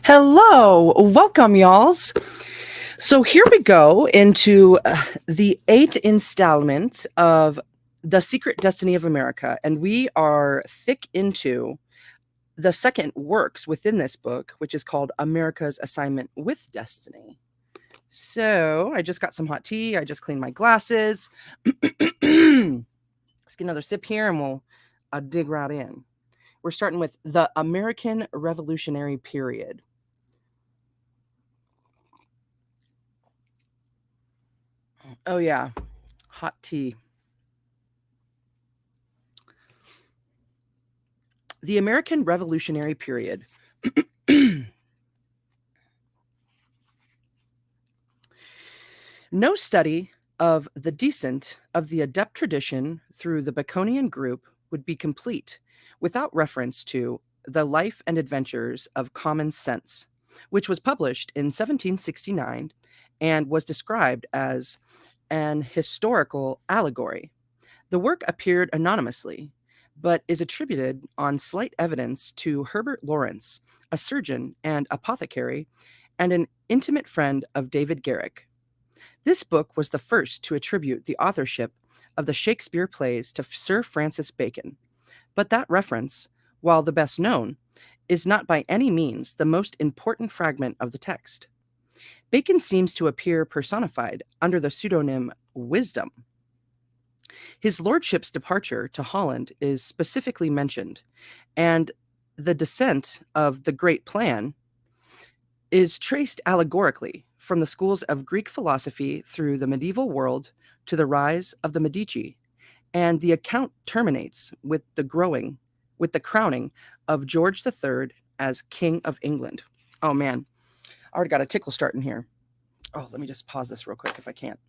Hello, welcome, y'alls. So here we go into the 8th installment of The Secret Destiny of America, and we are thick into the second works within this book, which is called America's Assignment with Destiny. So I just got some hot tea. I just cleaned my glasses. Let's get another sip here, and we'll dig right in. We're starting with the American Revolutionary Period. Oh, yeah. Hot tea. The American Revolutionary Period. No study of the descent of the adept tradition through the Baconian group would be complete without reference to The Life and Adventures of Common Sense, which was published in 1769 and was described as an historical allegory. The work appeared anonymously, but is attributed on slight evidence to Herbert Lawrence, a surgeon and apothecary, and an intimate friend of David Garrick. This book was the first to attribute the authorship of the Shakespeare plays to Sir Francis Bacon, but that reference, while the best known, is not by any means the most important fragment of the text. Bacon seems to appear personified under the pseudonym Wisdom. His lordship's departure to Holland is specifically mentioned, and the descent of the Great Plan is traced allegorically from the schools of Greek philosophy through the medieval world to the rise of the Medici, and the account terminates with the crowning of George III as King of England. Oh man, I already got a tickle starting here. Oh, let me just pause this real quick if I can't.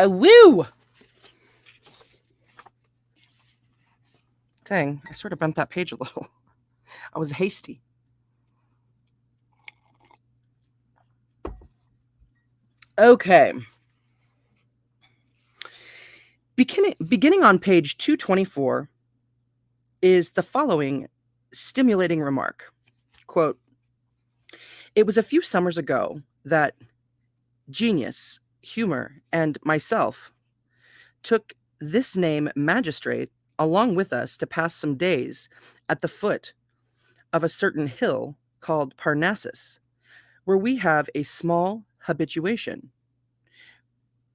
Woo! Dang, I sort of bent that page a little. I was hasty. Okay. Beginning on page 224 is the following stimulating remark. Quote, "It was a few summers ago that genius, humor, and myself took this name magistrate along with us to pass some days at the foot of a certain hill called Parnassus, where we have a small habituation,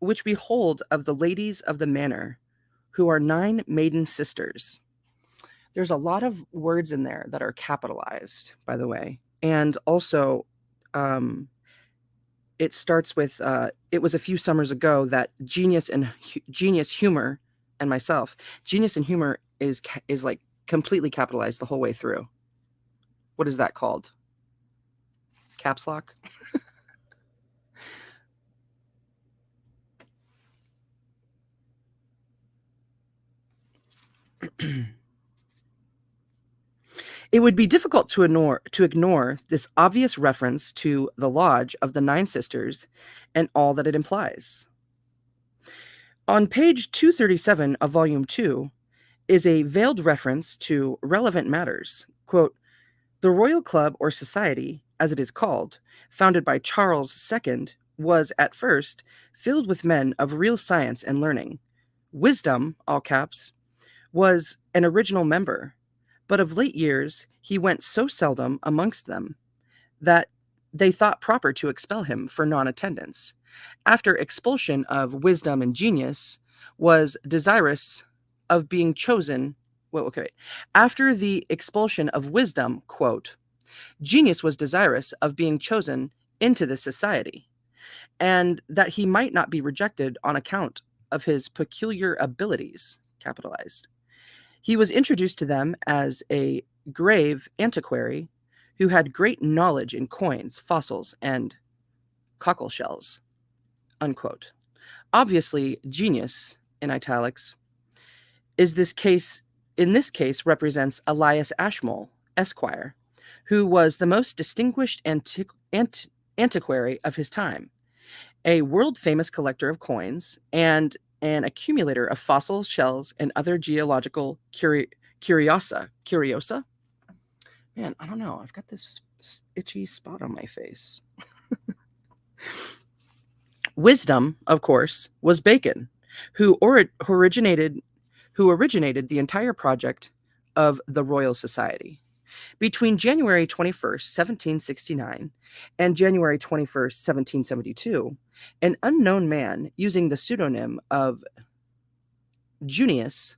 which we hold of the ladies of the manor, who are 9 maiden sisters." There's a lot of words in there that are capitalized, by the way. And also, it starts with, it was a few summers ago that genius, humor, and myself. Genius and humor is like completely capitalized the whole way through. What is that called? Caps lock? It would be difficult to ignore this obvious reference to the Lodge of the 9 Sisters and all that it implies. On page 237 of Volume 2 is a veiled reference to relevant matters. Quote, "The Royal Club or Society, as it is called, founded by Charles II, was at first filled with men of real science and learning. Wisdom, all caps, was an original member, but of late years he went so seldom amongst them that they thought proper to expel him for non-attendance. After expulsion of Wisdom and Genius, was desirous of being chosen. Well, okay. After the expulsion of Wisdom, quote, Genius was desirous of being chosen into the society, and that he might not be rejected on account of his peculiar abilities, capitalized. He was introduced to them as a grave antiquary who had great knowledge in coins, fossils, and cockle shells, unquote. Obviously, genius, in italics, is this case in this case represents Elias Ashmole, Esquire, who was the most distinguished antiquary of his time, a world-famous collector of coins and an accumulator of fossils, shells, and other geological curiosa. Man, I don't know. I've got this itchy spot on my face. Wisdom, of course, was Bacon, who originated the entire project of the Royal Society. Between January 21st, 1769, and January 21st, 1772, an unknown man using the pseudonym of Junius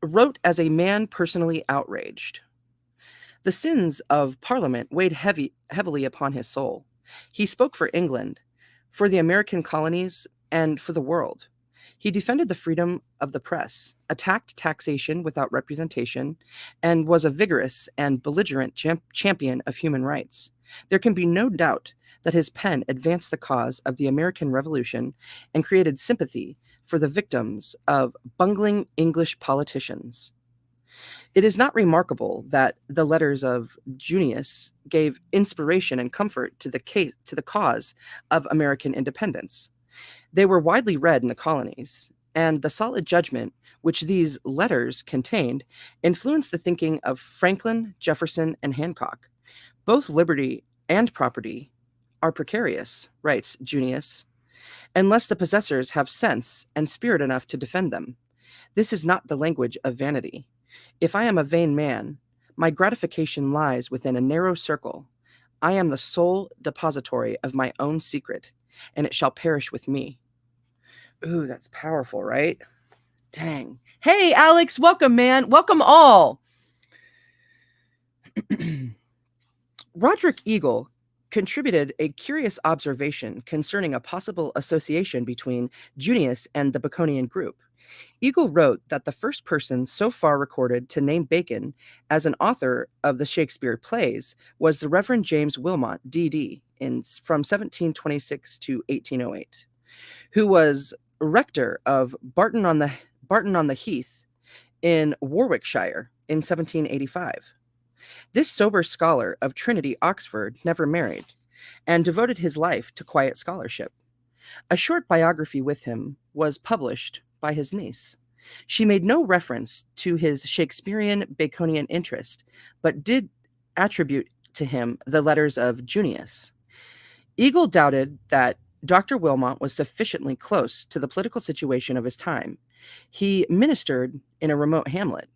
wrote as a man personally outraged. The sins of Parliament weighed heavily upon his soul. He spoke for England, for the American colonies, and for the world. He defended the freedom of the press, attacked taxation without representation, and was a vigorous and belligerent champion of human rights. There can be no doubt that his pen advanced the cause of the American Revolution and created sympathy for the victims of bungling English politicians. It is not remarkable that the letters of Junius gave inspiration and comfort to the cause of American independence. They were widely read in the colonies, and the solid judgment which these letters contained influenced the thinking of Franklin, Jefferson, and Hancock. Both liberty and property are precarious, writes Junius, unless the possessors have sense and spirit enough to defend them. This is not the language of vanity. If I am a vain man, my gratification lies within a narrow circle. I am the sole depository of my own secret, and it shall perish with me. Ooh, that's powerful, right? Dang. Hey, Alex, welcome, man. Welcome all. Roderick Eagle contributed a curious observation concerning a possible association between Junius and the Baconian group. Eagle wrote that the first person so far recorded to name Bacon as an author of the Shakespeare plays was the Reverend James Wilmot, D.D., from 1726 to 1808, who was rector of Barton on the Heath in Warwickshire in 1785. This sober scholar of Trinity, Oxford, never married and devoted his life to quiet scholarship. A short biography with him was published by his niece. She made no reference to his Shakespearean Baconian interest, but did attribute to him the letters of Junius. Eagle doubted that Dr. Wilmot was sufficiently close to the political situation of his time. He ministered in a remote hamlet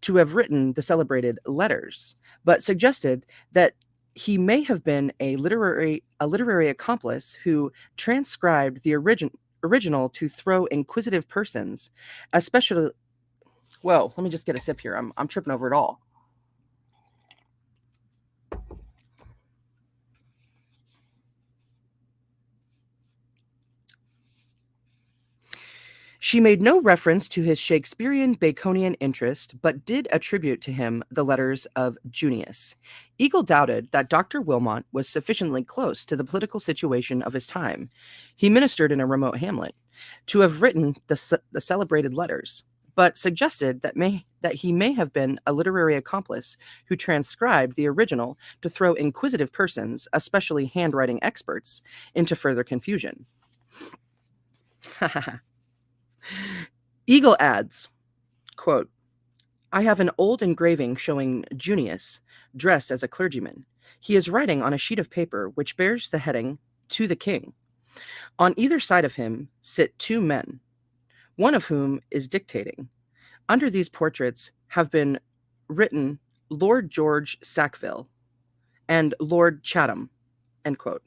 to have written the celebrated letters, but suggested that he may have been a literary accomplice who transcribed the original to throw inquisitive persons, especially. Whoa, let me just get a sip here. I'm tripping over it all. She made no reference to his Shakespearean Baconian interest, but did attribute to him the letters of Junius. Eagle doubted that Dr. Wilmot was sufficiently close to the political situation of his time. He ministered in a remote hamlet to have written the celebrated letters, but suggested that he may have been a literary accomplice who transcribed the original to throw inquisitive persons, especially handwriting experts, into further confusion. Eagle adds, quote, I have an old engraving showing Junius dressed as a clergyman. He is writing on a sheet of paper which bears the heading, To the King. On either side of him sit two men, one of whom is dictating. Under these portraits have been written Lord George Sackville and Lord Chatham, end quote.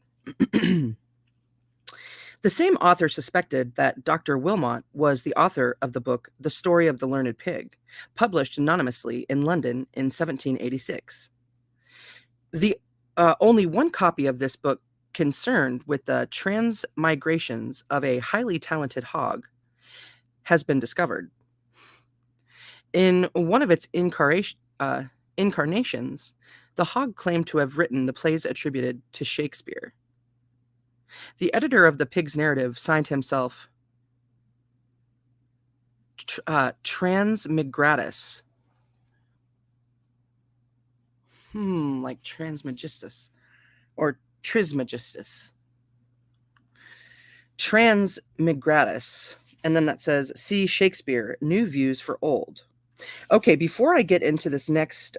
The same author suspected that Dr. Wilmot was the author of the book The Story of the Learned Pig, published anonymously in London in 1786. Only one copy of this book concerned with the transmigrations of a highly talented hog has been discovered. In one of its incarnations, the hog claimed to have written the plays attributed to Shakespeare. The editor of the Pig's narrative signed himself transmigratus. Like transmagistus or trismegistus. Transmigratus. And then that says, see Shakespeare, New Views for Old. Okay, before I get into this next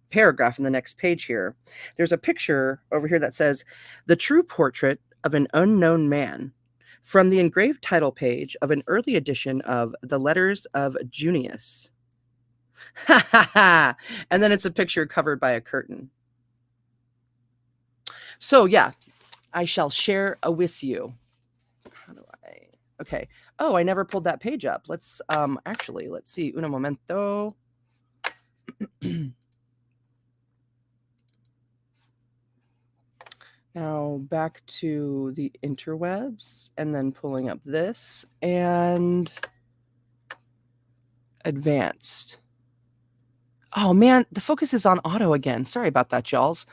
paragraph in the next page here, there's a picture over here that says, the true portrait of an unknown man, from the engraved title page of an early edition of the Letters of Junius. Ha ha ha! And then it's a picture covered by a curtain. So yeah, I shall share a with you. How do I? Okay. Oh, I never pulled that page up. Let's actually, let's see. Un momento. Now back to the interwebs and then pulling up this and advanced. Oh man, the focus is on auto again. Sorry about that, y'alls.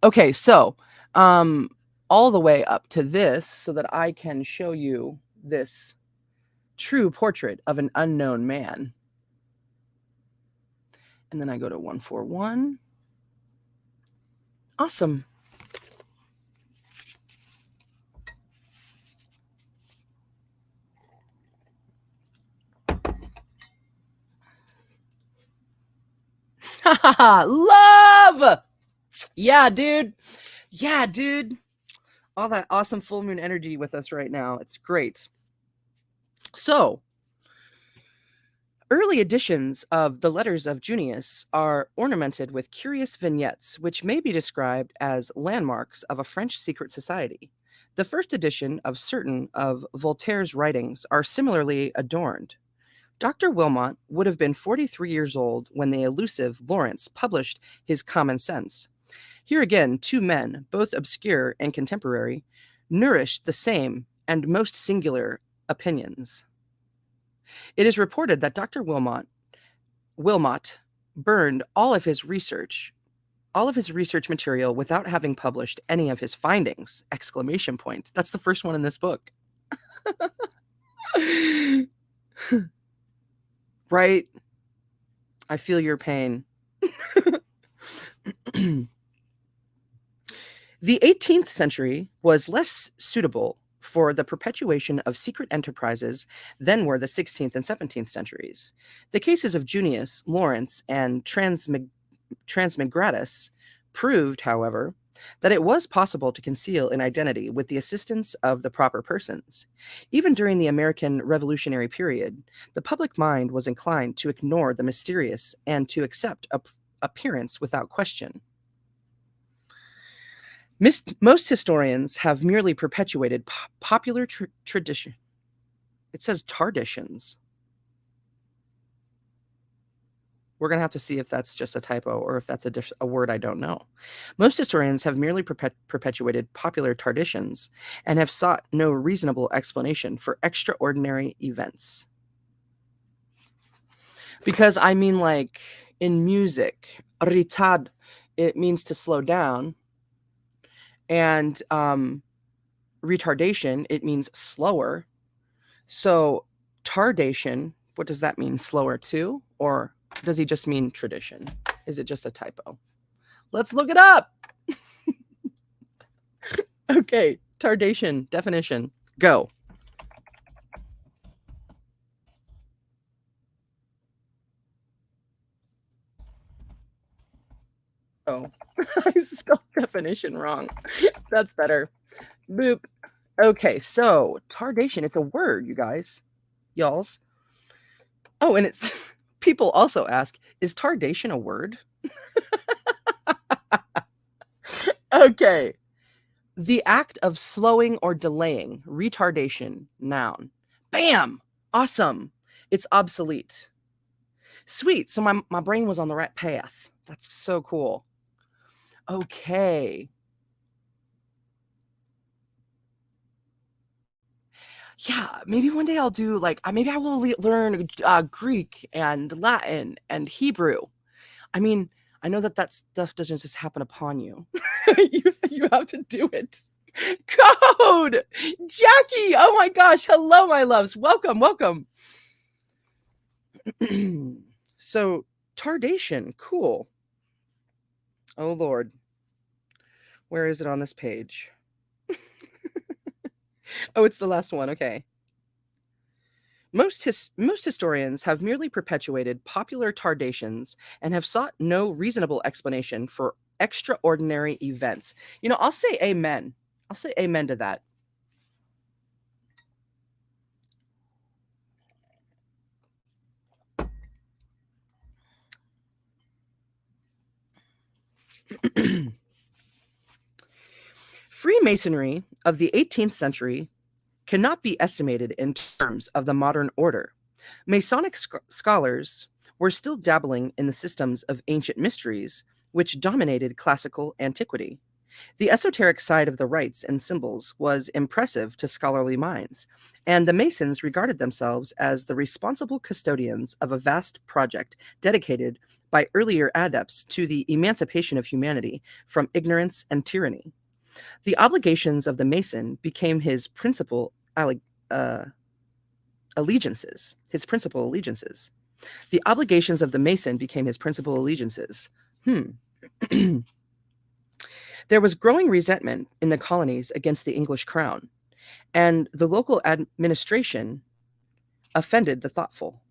Okay, so all the way up to this so that I can show you this true portrait of an unknown man. And then I go to 141. Awesome. Love! Yeah, dude. Yeah, dude. All that awesome full moon energy with us right now. It's great. So, early editions of the Letters of Junius are ornamented with curious vignettes, which may be described as landmarks of a French secret society. The first edition of certain of Voltaire's writings are similarly adorned. Dr. Wilmot would have been 43 years old when the elusive Lawrence published his Common Sense. Here again, two men, both obscure and contemporary, nourished the same and most singular opinions. It is reported that Dr. Wilmot burned all of his research material without having published any of his findings! ! That's the first one in this book. Right? I feel your pain. The 18th century was less suitable for the perpetuation of secret enterprises than were the 16th and 17th centuries. The cases of Junius, Lawrence, and Transmigratus proved, however, that it was possible to conceal an identity with the assistance of the proper persons. Even during the American Revolutionary period, the public mind was inclined to ignore the mysterious and to accept appearance without question. Most historians have merely perpetuated popular tradition. It says tarditions. We're going to have to see if that's just a typo or if that's a word I don't know. Most historians have merely perpetuated popular traditions and have sought no reasonable explanation for extraordinary events. Because I mean, like in music, retard, it means to slow down. And retardation, it means slower. So tardation, what does that mean? Slower too? Or does he just mean tradition? Is it just a typo? Let's look it up. Okay, tardation, definition, go. Oh, I spelled definition wrong. That's better. Boop. Okay, so tardation, it's a word, you guys. Y'alls. Oh, and it's people also ask, is tardation a word? Okay. The act of slowing or delaying, retardation, noun. Bam! Awesome. It's obsolete. Sweet. So my brain was on the right path. That's so cool. Okay. Yeah, maybe one day I'll do like maybe I will learn Greek and Latin and Hebrew. I mean, I know that stuff doesn't just happen upon you. you have to do it. Code! Jackie! Oh my gosh. Hello, my loves. Welcome, welcome. So, tardation, cool. Oh, Lord. Where is it on this page? Oh, it's the last one. Okay. Most historians have merely perpetuated popular tardations and have sought no reasonable explanation for extraordinary events. I'll say amen. I'll say amen to that. Freemasonry of the 18th century cannot be estimated in terms of the modern order. Masonic scholars were still dabbling in the systems of ancient mysteries, which dominated classical antiquity. The esoteric side of the rites and symbols was impressive to scholarly minds, and the Masons regarded themselves as the responsible custodians of a vast project dedicated by earlier adepts to the emancipation of humanity from ignorance and tyranny. The obligations of the Mason became his principal uh, allegiances. His principal allegiances. The obligations of the Mason became his principal allegiances. There was growing resentment in the colonies against the English crown, and the local administration offended the thoughtful.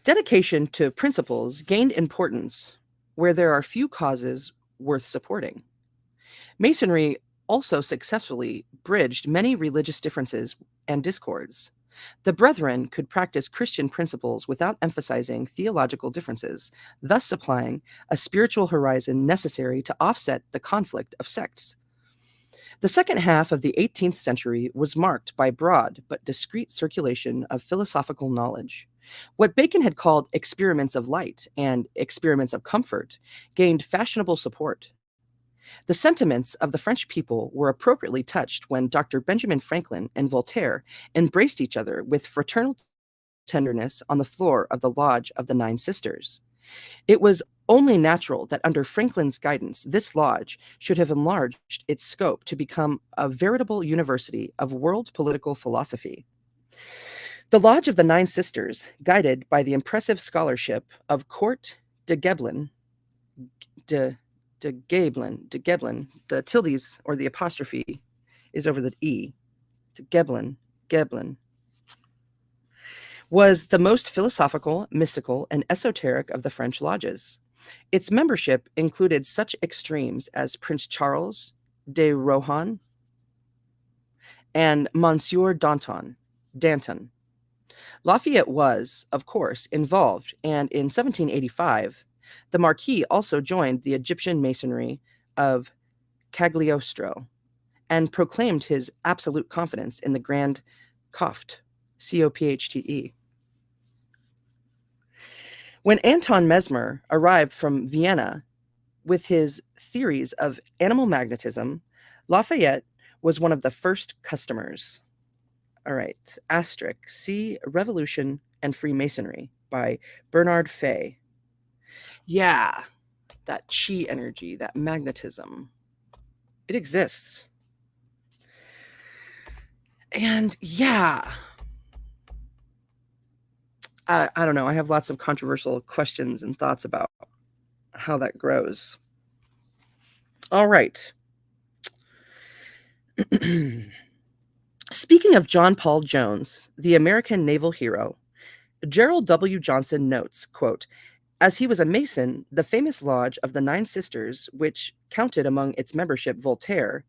Dedication to principles gained importance where there are few causes worth supporting. Masonry also successfully bridged many religious differences and discords. The Brethren could practice Christian principles without emphasizing theological differences, thus supplying a spiritual horizon necessary to offset the conflict of sects. The second half of the 18th century was marked by broad but discreet circulation of philosophical knowledge. What Bacon had called experiments of light and experiments of comfort gained fashionable support. The sentiments of the French people were appropriately touched when Dr. Benjamin Franklin and Voltaire embraced each other with fraternal tenderness on the floor of the Lodge of the Nine Sisters. It was only natural that under Franklin's guidance, this lodge should have enlarged its scope to become a veritable university of world political philosophy. The Lodge of the Nine Sisters, guided by the impressive scholarship of Court de Geblin, de Geblin, the tildes or the apostrophe is over the E, de Geblin, was the most philosophical, mystical, and esoteric of the French lodges. Its membership included such extremes as Prince Charles de Rohan and Monsieur Danton. Lafayette was, of course, involved, and in 1785, the Marquis also joined the Egyptian masonry of Cagliostro and proclaimed his absolute confidence in the Grand Cophte, Copchte. When Anton Mesmer arrived from Vienna with his theories of animal magnetism, Lafayette was one of the first customers. All right, asterisk, see Revolution and Freemasonry by Bernard Fay. Yeah, that chi energy, that magnetism, it exists. And yeah, I don't know. I have lots of controversial questions and thoughts about how that grows. All right. Speaking of John Paul Jones, the American naval hero, Gerald W. Johnson notes, quote, as he was a Mason, the famous lodge of the Nine Sisters, which counted among its membership Voltaire,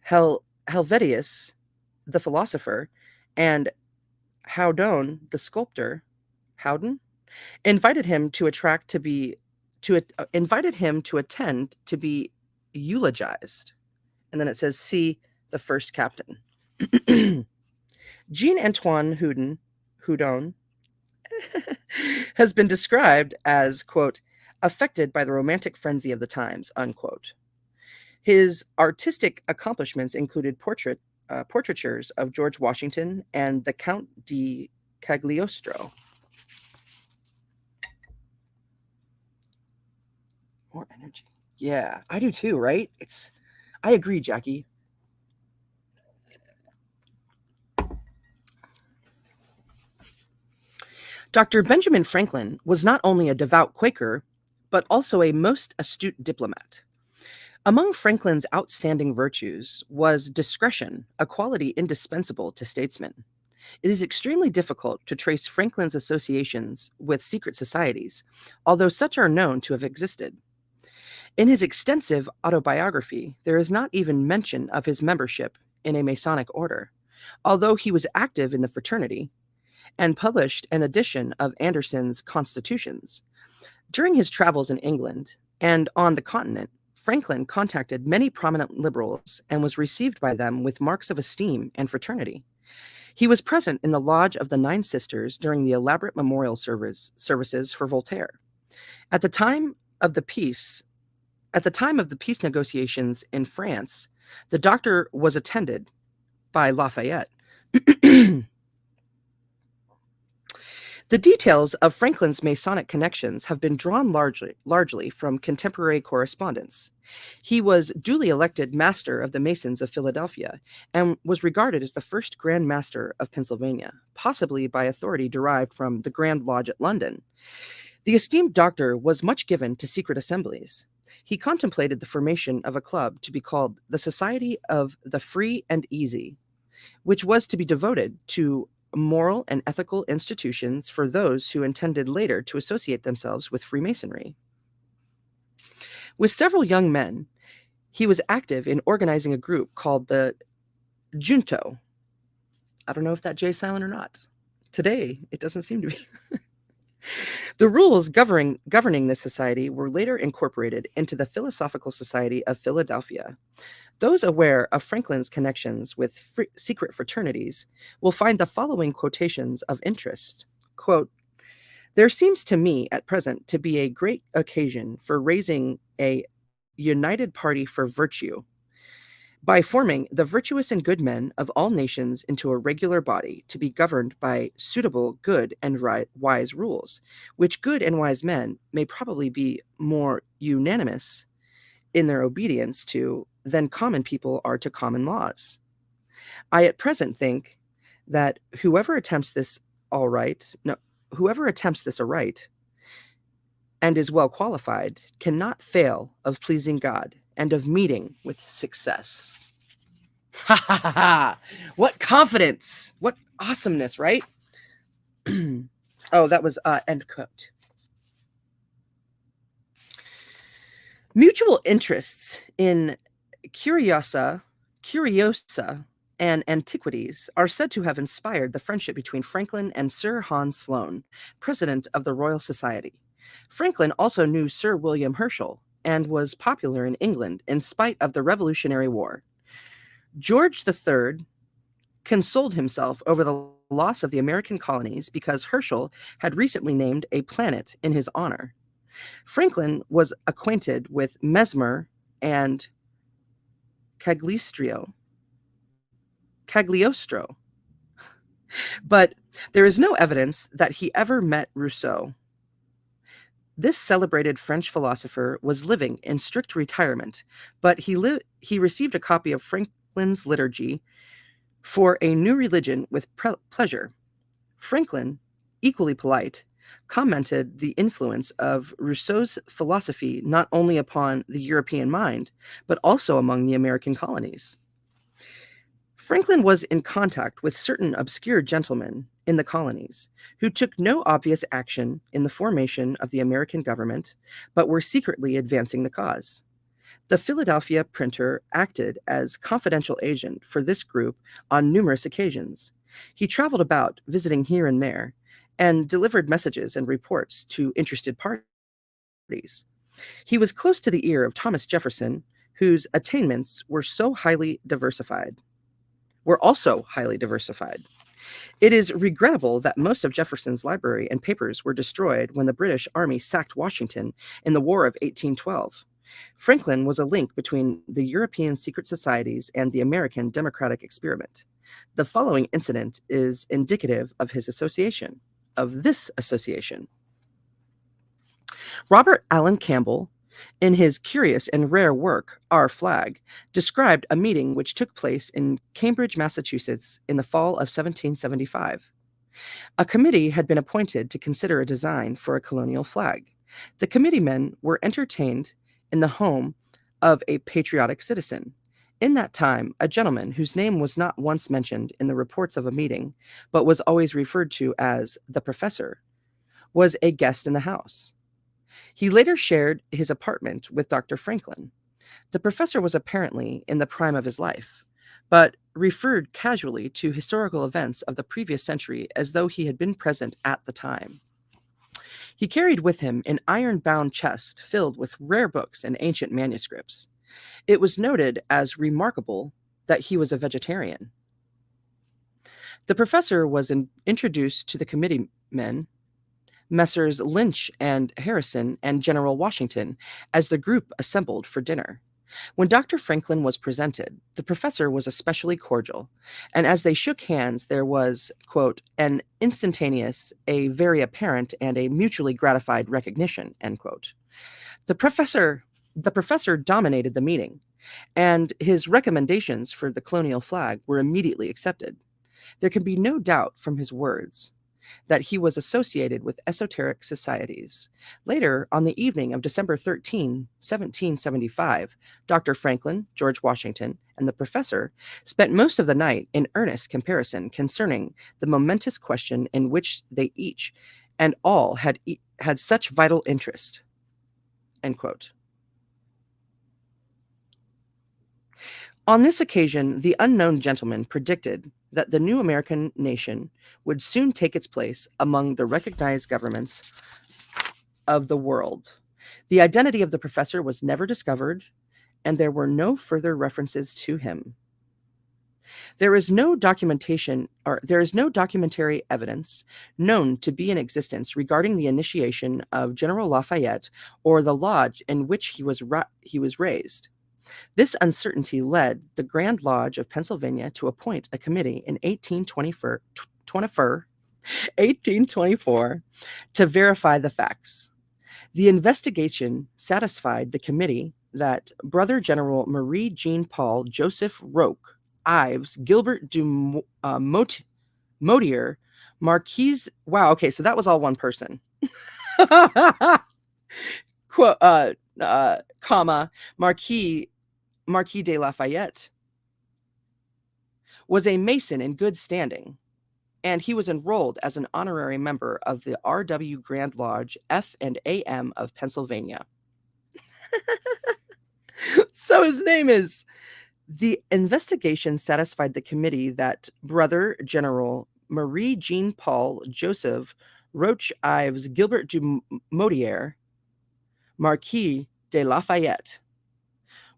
Helvetius, the philosopher, and Houdon, the sculptor, Howden, invited him to invited him to attend to be eulogized. And then it says, see the first captain. Jean-Antoine Houdon has been described as, quote, affected by the romantic frenzy of the times, unquote. His artistic accomplishments included portraitures of George Washington and the Count de Cagliostro. More energy. Yeah, I do too, right? I agree, Jackie. Dr. Benjamin Franklin was not only a devout Quaker, but also a most astute diplomat. Among Franklin's outstanding virtues was discretion, a quality indispensable to statesmen. It is extremely difficult to trace Franklin's associations with secret societies, although such are known to have existed. In his extensive autobiography, there is not even mention of his membership in a Masonic order, although he was active in the fraternity and published an edition of Anderson's Constitutions. During his travels in England and on the continent, Franklin contacted many prominent liberals and was received by them with marks of esteem and fraternity. He was present in the Lodge of the Nine Sisters during the elaborate memorial services for Voltaire. At the time of the peace negotiations in France, the doctor was attended by Lafayette. The details of Franklin's Masonic connections have been drawn largely from contemporary correspondence. He was duly elected Master of the Masons of Philadelphia and was regarded as the first Grand Master of Pennsylvania, possibly by authority derived from the Grand Lodge at London. The esteemed doctor was much given to secret assemblies. He contemplated the formation of a club to be called the Society of the Free and Easy, which was to be devoted to moral and ethical institutions for those who intended later to associate themselves with Freemasonry. With several young men, he was active in organizing a group called the Junto. I don't know if that J is silent or not. Today, it doesn't seem to be. The rules governing this society were later incorporated into the Philosophical Society of Philadelphia. Those aware of Franklin's connections with secret fraternities will find the following quotations of interest. Quote, "There seems to me at present to be a great occasion for raising a united party for virtue, by forming the virtuous and good men of all nations into a regular body to be governed by suitable good and wise rules, which good and wise men may probably be more unanimous in their obedience to than common people are to common laws. I at present think that whoever attempts this aright and is well qualified cannot fail of pleasing God and of meeting with success." Ha ha ha ha! What confidence! What awesomeness, right? Oh, that was end quote. Mutual interests in curiosa, and antiquities are said to have inspired the friendship between Franklin and Sir Hans Sloane, president of the Royal Society. Franklin also knew Sir William Herschel and was popular in England in spite of the Revolutionary War. George III consoled himself over the loss of the American colonies because Herschel had recently named a planet in his honor. Franklin was acquainted with Mesmer and Cagliostro, but there is no evidence that he ever met Rousseau. This celebrated French philosopher was living in strict retirement, but he received a copy of Franklin's Liturgy for a new religion with pleasure. Franklin, equally polite, commented the influence of Rousseau's philosophy not only upon the European mind, but also among the American colonies. Franklin was in contact with certain obscure gentlemen in the colonies who took no obvious action in the formation of the American government, but were secretly advancing the cause. The Philadelphia printer acted as confidential agent for this group on numerous occasions. He traveled about, visiting here and there, and delivered messages and reports to interested parties. He was close to the ear of Thomas Jefferson, whose attainments were also highly diversified. It is regrettable that most of Jefferson's library and papers were destroyed when the British Army sacked Washington in the War of 1812. Franklin was a link between the European secret societies and the American democratic experiment. The following incident is indicative of this association. Robert Allen Campbell, in his curious and rare work, Our Flag, described a meeting which took place in Cambridge, Massachusetts in the fall of 1775. A committee had been appointed to consider a design for a colonial flag. The committeemen were entertained in the home of a patriotic citizen. In that time, a gentleman whose name was not once mentioned in the reports of a meeting, but was always referred to as the professor, was a guest in the house. He later shared his apartment with Dr. Franklin. The professor was apparently in the prime of his life, but referred casually to historical events of the previous century as though he had been present at the time. He carried with him an iron-bound chest filled with rare books and ancient manuscripts. It was noted as remarkable that he was a vegetarian. The professor was introduced to the committeemen, Messrs. Lynch and Harrison and General Washington, as the group assembled for dinner. When Dr. Franklin was presented, the professor was especially cordial, and as they shook hands, there was, quote, an instantaneous, a very apparent, and a mutually gratified recognition, end quote. The professor dominated the meeting, and his recommendations for the colonial flag were immediately accepted. There can be no doubt from his words that he was associated with esoteric societies. Later, on the evening of December 13, 1775, Dr. Franklin, George Washington, and the professor spent most of the night in earnest comparison concerning the momentous question in which they each and all had such vital interest. End quote. On this occasion, the unknown gentleman predicted that the new American nation would soon take its place among the recognized governments of the world. The identity of the professor was never discovered, and there were no further references to him. There is no documentary evidence known to be in existence regarding the initiation of General Lafayette or the lodge in which he was raised. This uncertainty led the Grand Lodge of Pennsylvania to appoint a committee in 1824 to verify the facts. The investigation satisfied the committee that Brother General Marie Jean Paul Joseph Roque Ives Gilbert du Motier Marquis. Wow, okay, so that was all one person. Comma Marquis de Lafayette was a Mason in good standing, and he was enrolled as an honorary member of the R.W. Grand Lodge F and A.M. of Pennsylvania. So his name is... The investigation satisfied the committee that Brother General Marie Jean Paul Joseph Roche Ives Gilbert du Motier Marquis de Lafayette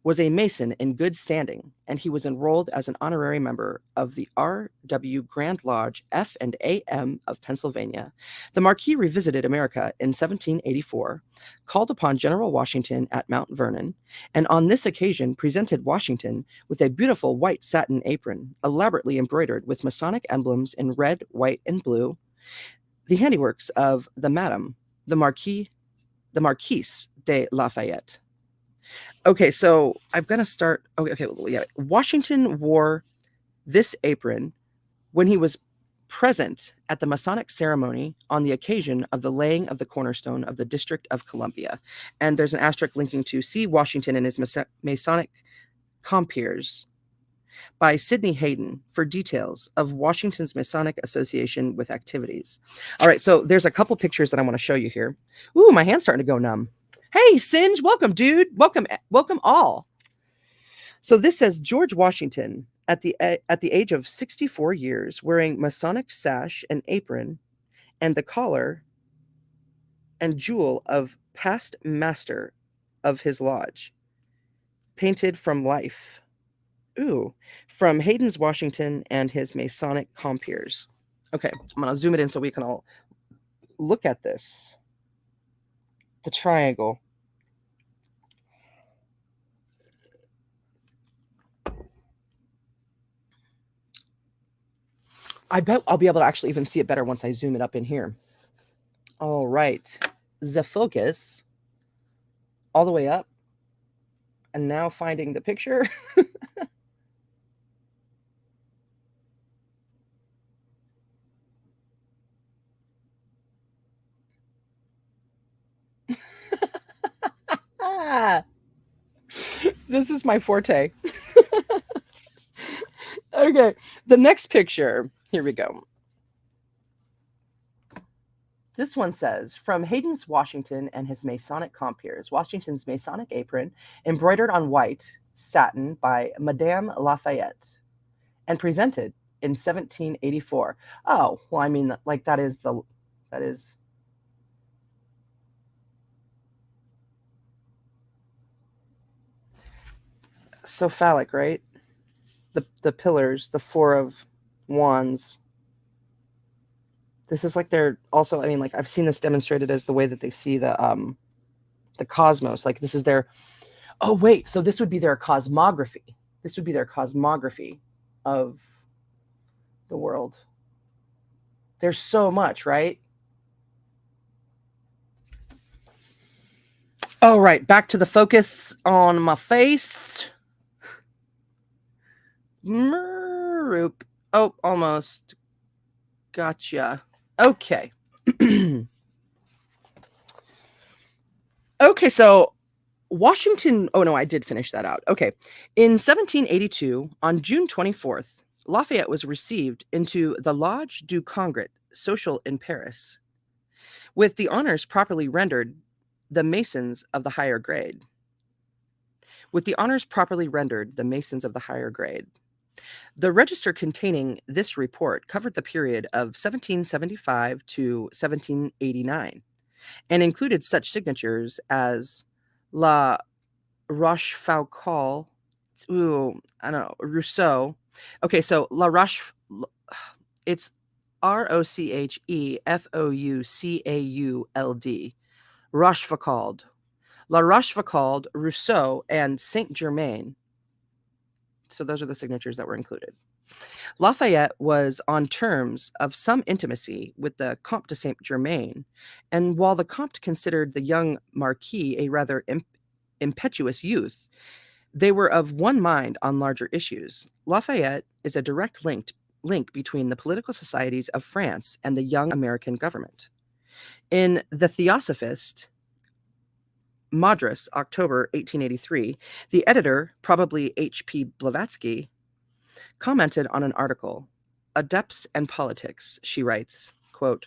was a Mason in good standing, and he was enrolled as an honorary member of the R.W. Grand Lodge F and A.M. of Pennsylvania. The Marquis revisited America in 1784, called upon General Washington at Mount Vernon, and on this occasion presented Washington with a beautiful white satin apron, elaborately embroidered with Masonic emblems in red, white, and blue, the handiworks of the Marquise de Lafayette. Okay, so I'm going to start. Okay, yeah. Washington wore this apron when he was present at the Masonic ceremony on the occasion of the laying of the cornerstone of the District of Columbia. And there's an asterisk linking to see Washington and his Masonic compeers by Sidney Hayden for details of Washington's Masonic Association with activities. All right, so there's a couple pictures that I want to show you here. Ooh, my hand's starting to go numb. Hey, Singe, welcome, dude. Welcome all. So this says George Washington at the age of 64 years, wearing Masonic sash and apron, and the collar and jewel of past master of his lodge, painted from life. Ooh, from Hayden's Washington and his Masonic compeers. Okay, I'm gonna zoom it in so we can all look at this. The triangle. I bet I'll be able to actually even see it better once I zoom it up in here. All right. The focus all the way up. And now finding the picture. This is my forte. Okay, the next picture. Here we go. This one says, from Hayden's Washington and his Masonic compeers, Washington's Masonic apron, embroidered on white satin by Madame Lafayette, and presented in 1784. Oh, well, I mean, like that is so phallic, right? The pillars, the four of wands. This is like they're also, I mean, like I've seen this demonstrated as the way that they see the cosmos. Like this is their, oh wait, so this would be their cosmography. This would be their cosmography of the world. There's so much, right? All right, back to the focus on my face. Oh, almost. Gotcha. Okay. Okay, so Washington. Oh, no, I did finish that out. Okay. In 1782, on June 24th, Lafayette was received into the Lodge du Congrès Social in Paris, with the honors properly rendered the Masons of the higher grade. With the honors properly rendered the Masons of the higher grade. The register containing this report covered the period of 1775 to 1789 and included such signatures as La Rochefoucauld, I don't know, Rousseau. Okay, so La Roche, it's Rochefoucauld, Rochefoucauld, La Rochefoucauld, Rousseau, and Saint Germain. So those are the signatures that were included. Lafayette was on terms of some intimacy with the Comte de Saint Germain, and while the Comte considered the young Marquis a rather impetuous youth, they were of one mind on larger issues. Lafayette is a direct link between the political societies of France and the young American government. In The Theosophist, Madras, October 1883, the editor, probably H.P. Blavatsky, commented on an article, Adepts and Politics. She writes, quote,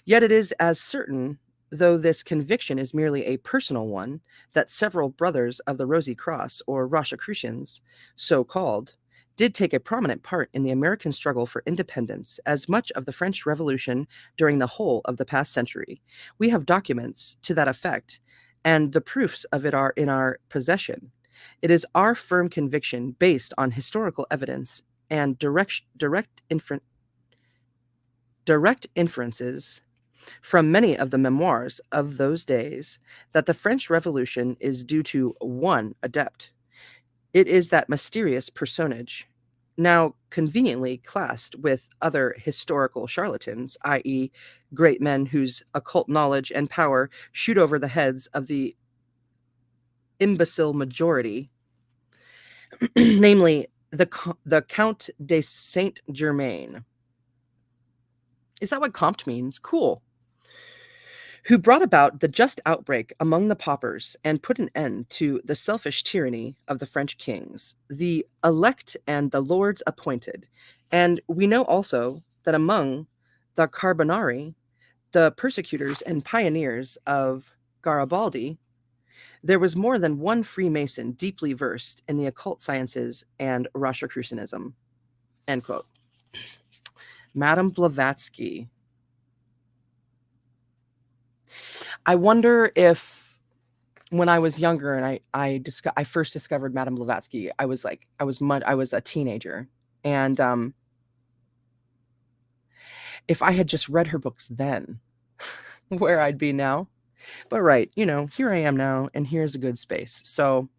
yet it is as certain, though this conviction is merely a personal one, that several brothers of the Rosy Cross, or Rosicrucians, so called, did take a prominent part in the American struggle for independence, as much of the French Revolution during the whole of the past century. We have documents to that effect, and the proofs of it are in our possession. It is our firm conviction, based on historical evidence and direct inferences from many of the memoirs of those days, that the French Revolution is due to one adept. It is that mysterious personage, now conveniently classed with other historical charlatans, i.e., great men whose occult knowledge and power shoot over the heads of the imbecile majority, namely the Count de Saint Germain. Is that what Comte means? Cool. Who brought about the just outbreak among the paupers and put an end to the selfish tyranny of the French kings, the elect and the lords appointed. And we know also that among the Carbonari, the persecutors and pioneers of Garibaldi, there was more than one Freemason deeply versed in the occult sciences and Rosicrucianism. End quote. Madame Blavatsky. I wonder if when I was younger and I first discovered Madame Blavatsky, I was a teenager, and if I had just read her books then, where I'd be now. But right, here I am now, and here's a good space. So,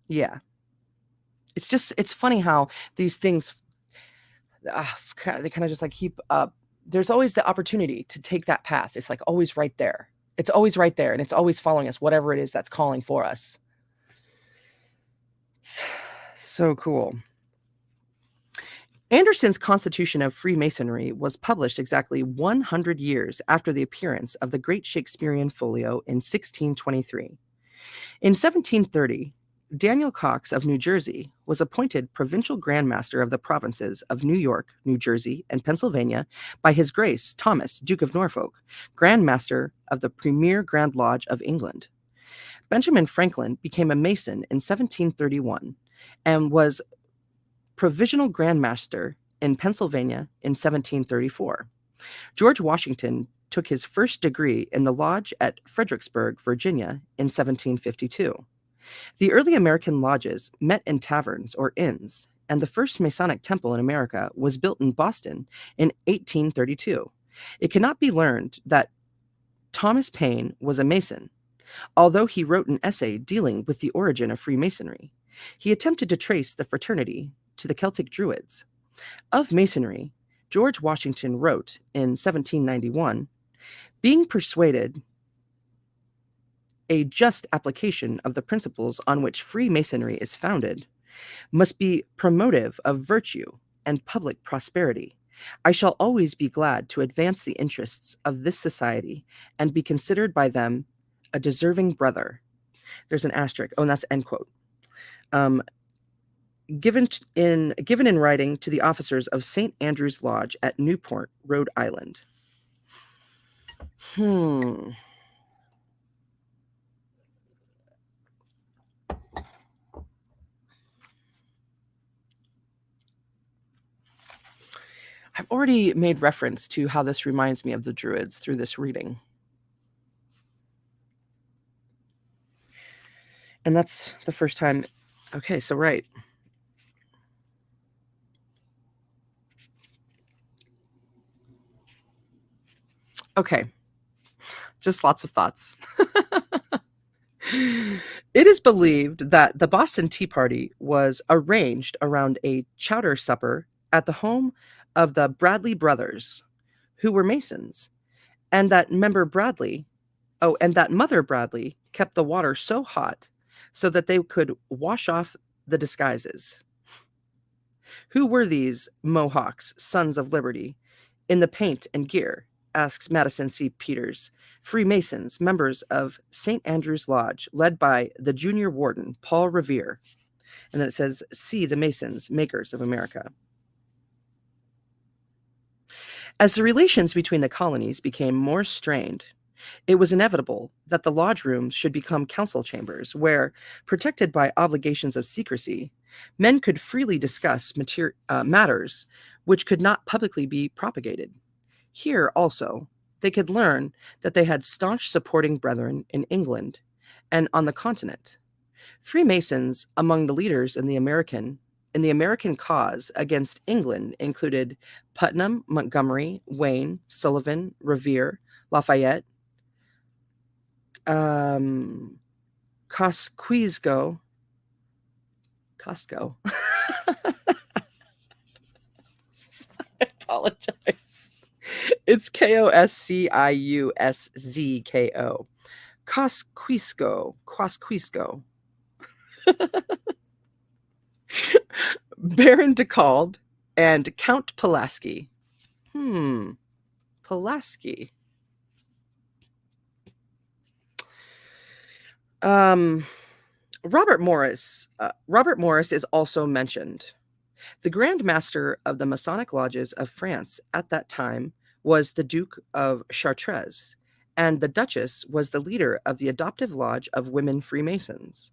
yeah, it's funny how these things, they kind of just like keep up. There's always the opportunity to take that path. It's like always right there. It's always right there, and it's always following us, whatever it is that's calling for us. So cool. Anderson's Constitution of Freemasonry was published exactly 100 years after the appearance of the Great Shakespearean Folio in 1623. In 1730, Daniel Cox of New Jersey was appointed provincial Grand Master of the provinces of New York, New Jersey, and Pennsylvania by His Grace Thomas, Duke of Norfolk, Grand Master of the Premier Grand Lodge of England. Benjamin Franklin became a Mason in 1731 and was provisional Grand Master in Pennsylvania in 1734. George Washington took his first degree in the lodge at Fredericksburg, Virginia in 1752. The early American lodges met in taverns or inns, and the first Masonic temple in America was built in Boston in 1832. It cannot be learned that Thomas Paine was a Mason, although he wrote an essay dealing with the origin of Freemasonry. He attempted to trace the fraternity to the Celtic Druids. Of Masonry, George Washington wrote in 1791, being persuaded a just application of the principles on which Freemasonry is founded must be promotive of virtue and public prosperity. I shall always be glad to advance the interests of this society and be considered by them a deserving brother. There's an asterisk. Oh, and that's end quote. Given in writing to the officers of St. Andrew's Lodge at Newport, Rhode Island. I've already made reference to how this reminds me of the Druids through this reading. And that's the first time. Okay, so right. Okay, just lots of thoughts. It is believed that the Boston Tea Party was arranged around a chowder supper at the home of the Bradley brothers, who were Masons, and that Mother Bradley kept the water so hot so that they could wash off the disguises. Who were these Mohawks, sons of liberty, in the paint and gear? Asks Madison C. Peters. Freemasons, members of St. Andrew's Lodge, led by the junior warden, Paul Revere. And then it says, see the Masons, makers of America. As the relations between the colonies became more strained, it was inevitable that the lodge rooms should become council chambers where, protected by obligations of secrecy, men could freely discuss matters which could not publicly be propagated. Here also, they could learn that they had staunch supporting brethren in England and on the continent. Freemasons among the leaders in the American cause against England included Putnam, Montgomery, Wayne, Sullivan, Revere, Lafayette, Costco. I apologize. It's Kosciuszko. Kosciuszko. Baron de Kalb and Count Pulaski. Pulaski. Robert Morris is also mentioned. The Grand Master of the Masonic Lodges of France at that time was the Duke of Chartres, and the Duchess was the leader of the adoptive lodge of women Freemasons.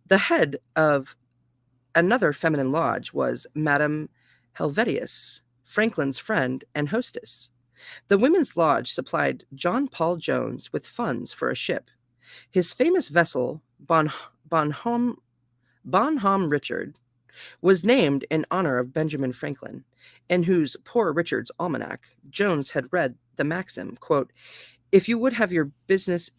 The head of another feminine lodge was Madame Helvetius, Franklin's friend and hostess. The women's lodge supplied John Paul Jones with funds for a ship. His famous vessel, Bonhomme Richard, was named in honor of Benjamin Franklin, in whose Poor Richard's Almanac Jones had read the maxim, quote, if you would have your business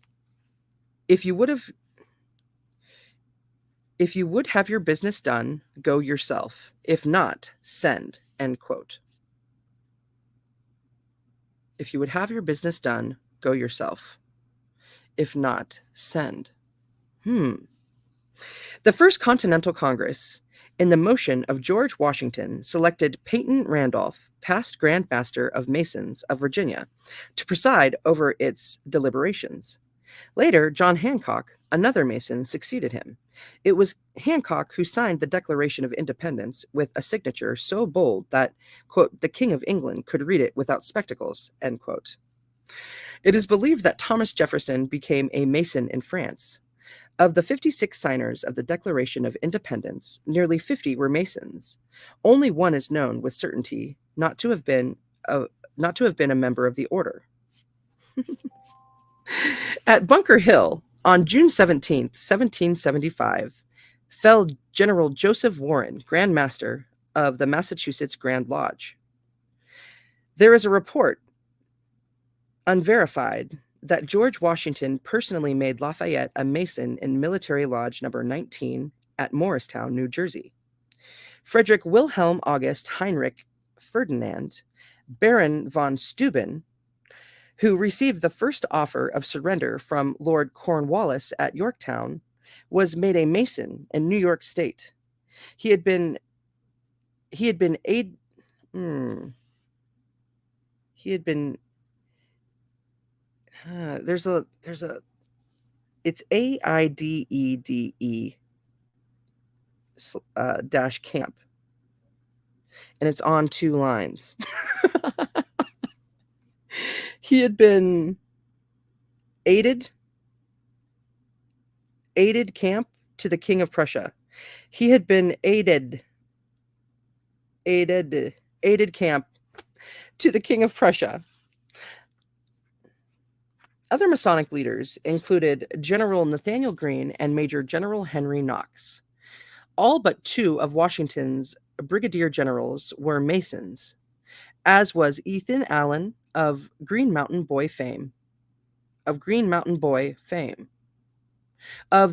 done, go yourself. If not, send, end quote. If you would have your business done, go yourself. If not, send. The First Continental Congress, in the motion of George Washington, selected Peyton Randolph, past Grand Master of Masons of Virginia, to preside over its deliberations. Later, John Hancock, another Mason, succeeded him. It was Hancock who signed the Declaration of Independence with a signature so bold that, quote, the King of England could read it without spectacles, end quote. It is believed that Thomas Jefferson became a Mason in France. Of the 56 signers of the Declaration of Independence, nearly 50 were Masons. Only one is known with certainty not to have been a member of the order. At Bunker Hill, on June 17th, 1775, fell General Joseph Warren, Grand Master of the Massachusetts Grand Lodge. There is a report, unverified, that George Washington personally made Lafayette a Mason in Military Lodge number 19 at Morristown, New Jersey. Frederick Wilhelm August Heinrich Ferdinand, Baron von Steuben, who received the first offer of surrender from Lord Cornwallis at Yorktown, was made a Mason in New York State. He had been aid. He had been. There's a. It's AIDEDE dash camp, and it's on 2 lines. He had been aided camp to the King of Prussia. He had been aided camp to the King of Prussia. Other Masonic leaders included General Nathaniel Greene and Major General Henry Knox. All but 2 of Washington's brigadier generals were Masons, as was Ethan Allen of Green Mountain Boy fame. Of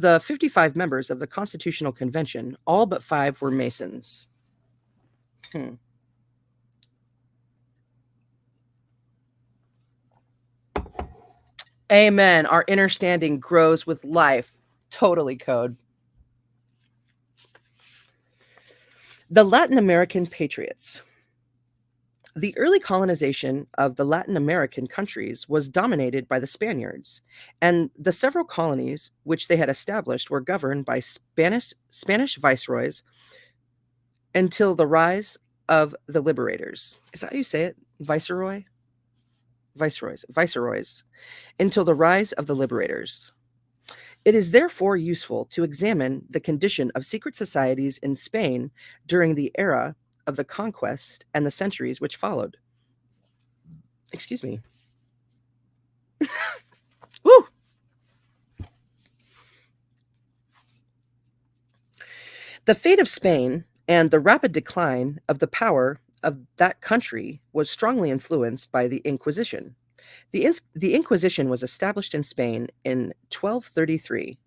the 55 members of the Constitutional Convention, all but 5 were Masons. Amen. Our understanding grows with life. Totally, Code. The Latin American Patriots. The early colonization of the Latin American countries was dominated by the Spaniards, and the several colonies which they had established were governed by Spanish viceroys until the rise of the liberators. Is that how you say it? Viceroy? Viceroys, until the rise of the liberators. It is therefore useful to examine the condition of secret societies in Spain during the era of the conquest and the centuries which followed. Excuse me. Woo! The fate of Spain and the rapid decline of the power of that country was strongly influenced by the Inquisition. The Inquisition was established in Spain in 1233,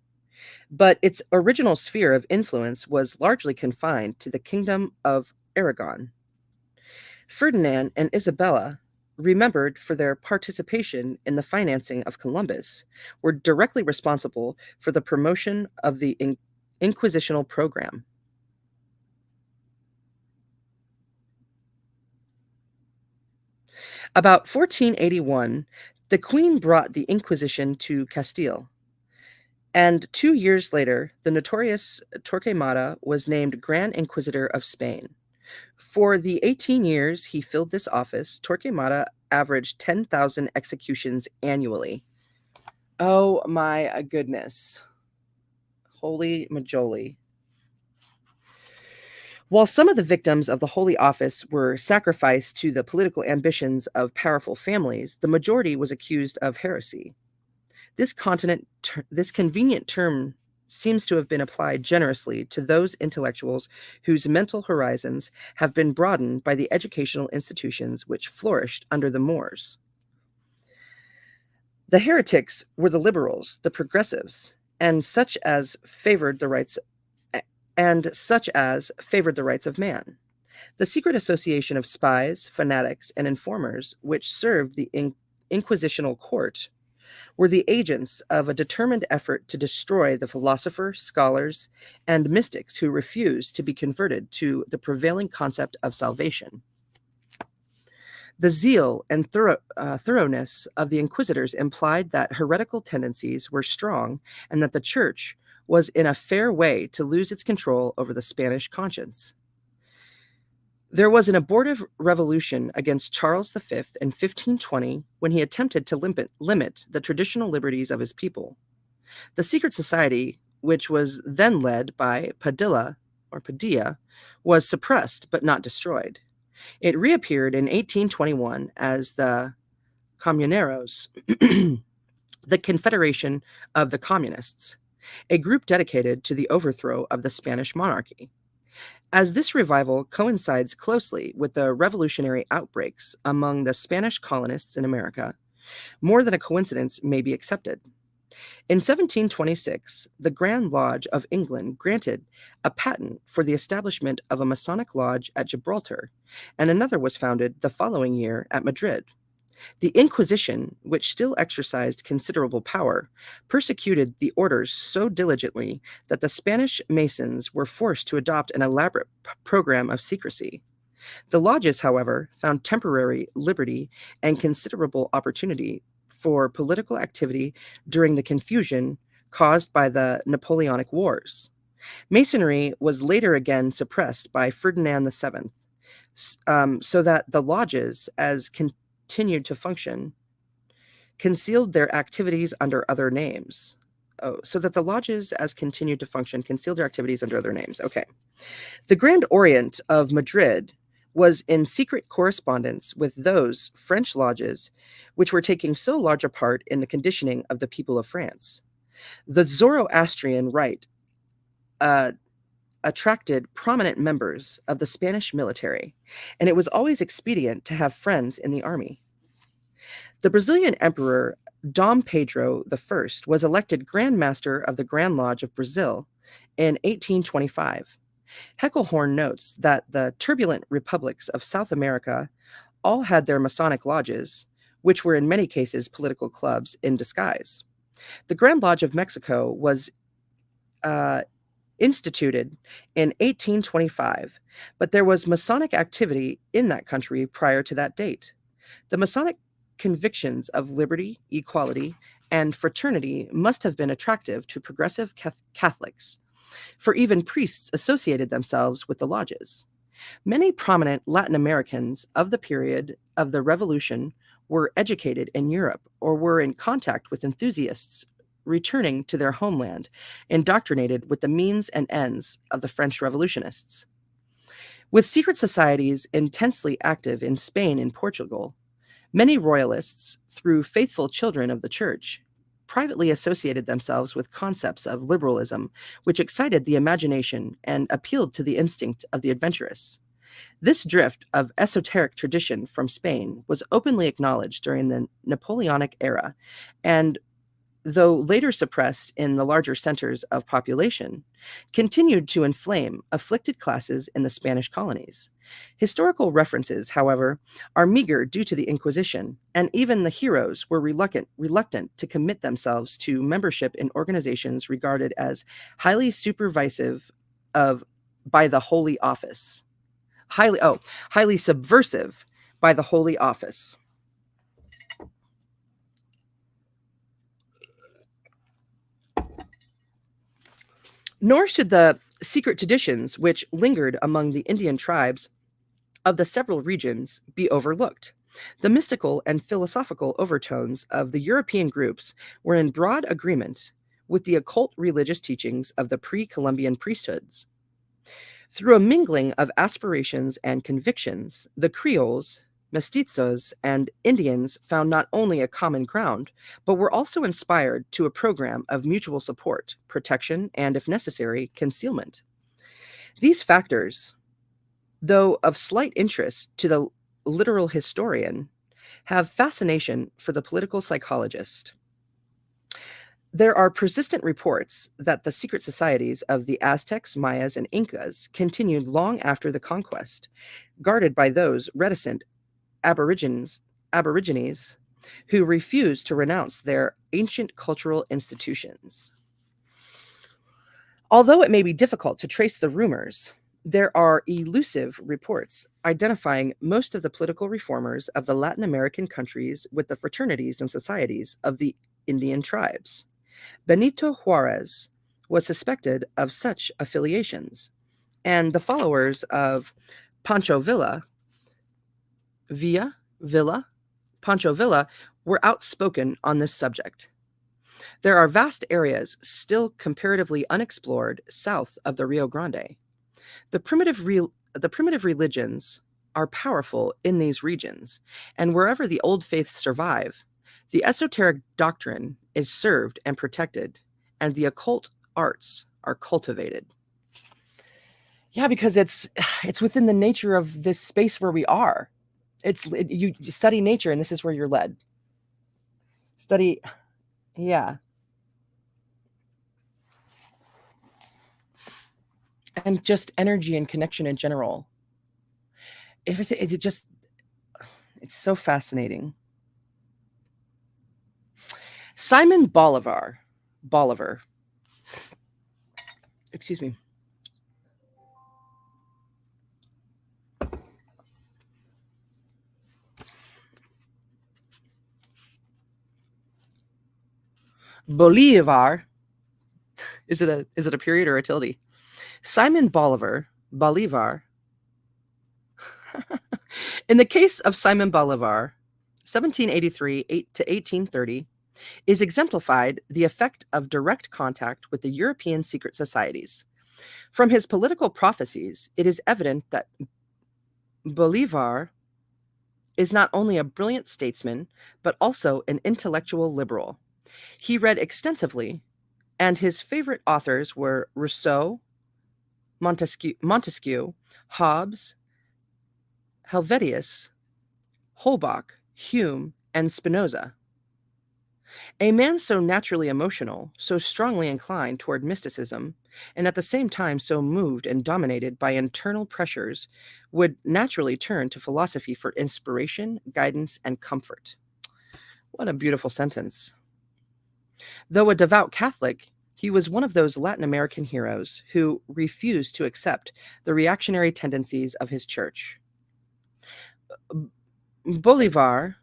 but its original sphere of influence was largely confined to the Kingdom of Aragon. Ferdinand and Isabella, remembered for their participation in the financing of Columbus, were directly responsible for the promotion of the Inquisitional program. About 1481, the Queen brought the Inquisition to Castile, and 2 years later, the notorious Torquemada was named Grand Inquisitor of Spain. For the 18 years he filled this office, Torquemada averaged 10,000 executions annually. Oh my goodness. Holy majoli. While some of the victims of the Holy Office were sacrificed to the political ambitions of powerful families, the majority was accused of heresy. This convenient term seems to have been applied generously to those intellectuals whose mental horizons have been broadened by the educational institutions which flourished under the Moors. The heretics were the liberals, the progressives, and such as favored the rights of man. The secret association of spies, fanatics, and informers which served the Inquisitional court were the agents of a determined effort to destroy the philosophers, scholars, and mystics who refused to be converted to the prevailing concept of salvation. The zeal and thoroughness of the inquisitors implied that heretical tendencies were strong and that the church was in a fair way to lose its control over the Spanish conscience. There was an abortive revolution against Charles V in 1520 when he attempted to limit the traditional liberties of his people. The secret society, which was then led by Padilla, was suppressed but not destroyed. It reappeared in 1821 as the Comuneros, the Confederation of the Communists, a group dedicated to the overthrow of the Spanish monarchy. As this revival coincides closely with the revolutionary outbreaks among the Spanish colonists in America, more than a coincidence may be accepted. In 1726, the Grand Lodge of England granted a patent for the establishment of a Masonic lodge at Gibraltar, and another was founded the following year at Madrid. The Inquisition, which still exercised considerable power, persecuted the orders so diligently that the Spanish Masons were forced to adopt an elaborate program of secrecy. The lodges, however, found temporary liberty and considerable opportunity for political activity during the confusion caused by the Napoleonic Wars. Masonry was later again suppressed by Ferdinand VII, so that the lodges, as continued to function, concealed their activities under other names. So that the lodges, as continued to function, concealed their activities under other names. Okay. The Grand Orient of Madrid was in secret correspondence with those French lodges which were taking so large a part in the conditioning of the people of France. The Zoroastrian rite attracted prominent members of the Spanish military, and it was always expedient to have friends in the army. The Brazilian Emperor Dom Pedro I was elected Grand Master of the Grand Lodge of Brazil in 1825. Heckelhorn notes that the turbulent republics of South America all had their Masonic lodges, which were in many cases political clubs in disguise. The Grand Lodge of Mexico was instituted in 1825, but there was Masonic activity in that country prior to that date. The Masonic convictions of liberty, equality, and fraternity must have been attractive to progressive Catholics, for even priests associated themselves with the lodges. Many prominent Latin Americans of the period of the Revolution were educated in Europe or were in contact with enthusiasts returning to their homeland, indoctrinated with the means and ends of the French revolutionists. With secret societies intensely active in Spain and Portugal, many royalists, through faithful children of the church, privately associated themselves with concepts of liberalism, which excited the imagination and appealed to the instinct of the adventurous. This drift of esoteric tradition from Spain was openly acknowledged during the Napoleonic era, and though later suppressed in the larger centers of population, continued to inflame afflicted classes in the Spanish colonies. Historical references, however, are meager due to the Inquisition, and even the heroes were reluctant to commit themselves to membership in organizations regarded as highly subversive by the Holy Office. Highly subversive by the Holy Office. Nor should the secret traditions which lingered among the Indian tribes of the several regions be overlooked. The mystical and philosophical overtones of the European groups were in broad agreement with the occult religious teachings of the pre-Columbian priesthoods. Through a mingling of aspirations and convictions, the Creoles, mestizos, and Indians found not only a common ground, but were also inspired to a program of mutual support, protection, and, if necessary, concealment. These factors, though of slight interest to the literal historian, have fascination for the political psychologist. There are persistent reports that the secret societies of the Aztecs, Mayas, and Incas continued long after the conquest, guarded by those reticent aborigines who refused to renounce their ancient cultural institutions. Although it may be difficult to trace the rumors, There are elusive reports identifying most of the political reformers of the Latin American countries with the fraternities and societies of the Indian tribes. Benito Juarez was suspected of such affiliations, and the followers of Pancho Villa, Pancho Villa, were outspoken on this subject. There are vast areas still comparatively unexplored south of the Rio Grande. The primitive religions are powerful in these regions, and wherever the old faiths survive, the esoteric doctrine is served and protected, and the occult arts are cultivated. Yeah, because it's within the nature of this space where we are. You study nature, and this is where you're led. Study, yeah, and just energy and connection in general. Everything, it's so fascinating. Simon Bolivar, excuse me. Bolivar, is it a period or a tilde? Simon Bolivar. In the case of Simon Bolivar, 1783 to 1830, is exemplified the effect of direct contact with the European secret societies. From his political prophecies, it is evident that Bolivar is not only a brilliant statesman, but also an intellectual liberal. He read extensively, and his favorite authors were Rousseau, Montesquieu, Hobbes, Helvetius, Holbach, Hume, and Spinoza. A man so naturally emotional, so strongly inclined toward mysticism, and at the same time so moved and dominated by internal pressures, would naturally turn to philosophy for inspiration, guidance, and comfort. What a beautiful sentence. Though a devout Catholic, he was one of those Latin American heroes who refused to accept the reactionary tendencies of his church. Bolivar,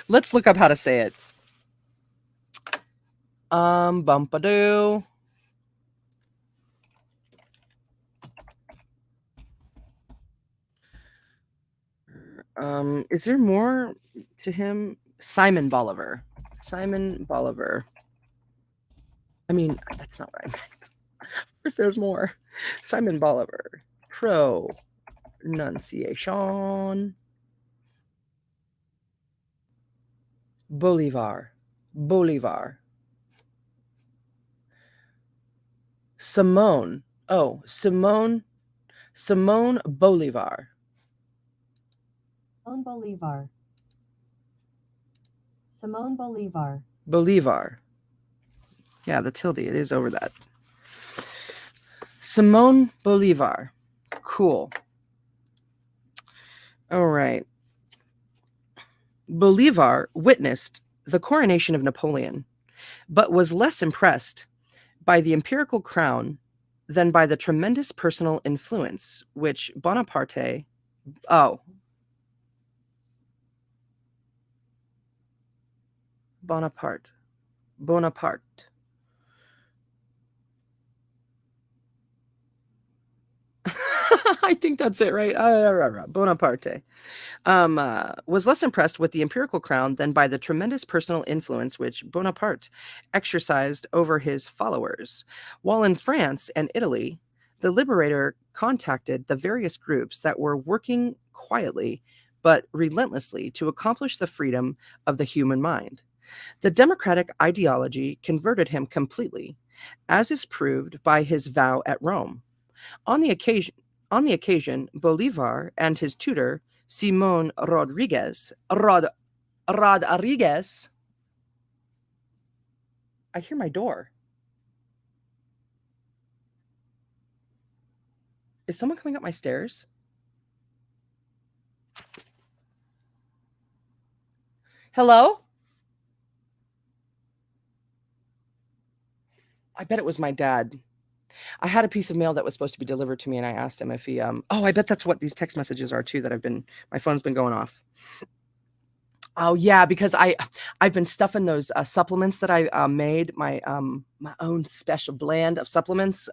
let's look up how to say it. Bumpadoo. Is there more to him? Simon Bolivar. Simon Bolivar. I mean, that's not what I meant. Of course, there's more. Simon Bolivar. Pronunciation. Bolivar. Bolivar. Simone. Oh, Simone Bolivar. Simón Bolívar. Simón Bolívar. Bolivar. Yeah, the tilde, it is over that. Simón Bolivar. Cool. All right. Bolivar witnessed the coronation of Napoleon, but was less impressed by the imperial crown than by the tremendous personal influence which Bonaparte. I think that's it, right? Bonaparte. Was less impressed with the imperial crown than by the tremendous personal influence which Bonaparte exercised over his followers. While in France and Italy, the liberator contacted the various groups that were working quietly but relentlessly to accomplish the freedom of the human mind. The democratic ideology converted him completely, as is proved by his vow at Rome. On the occasion, Bolivar and his tutor, Simon Rodriguez. Rodriguez. I hear my door. Is someone coming up my stairs? Hello? I bet it was my dad. I had a piece of mail that was supposed to be delivered to me, and I asked him if he, oh, I bet that's what these text messages are too, that my phone's been going off. Oh yeah, because I've been stuffing those supplements that I made, my own special blend of supplements,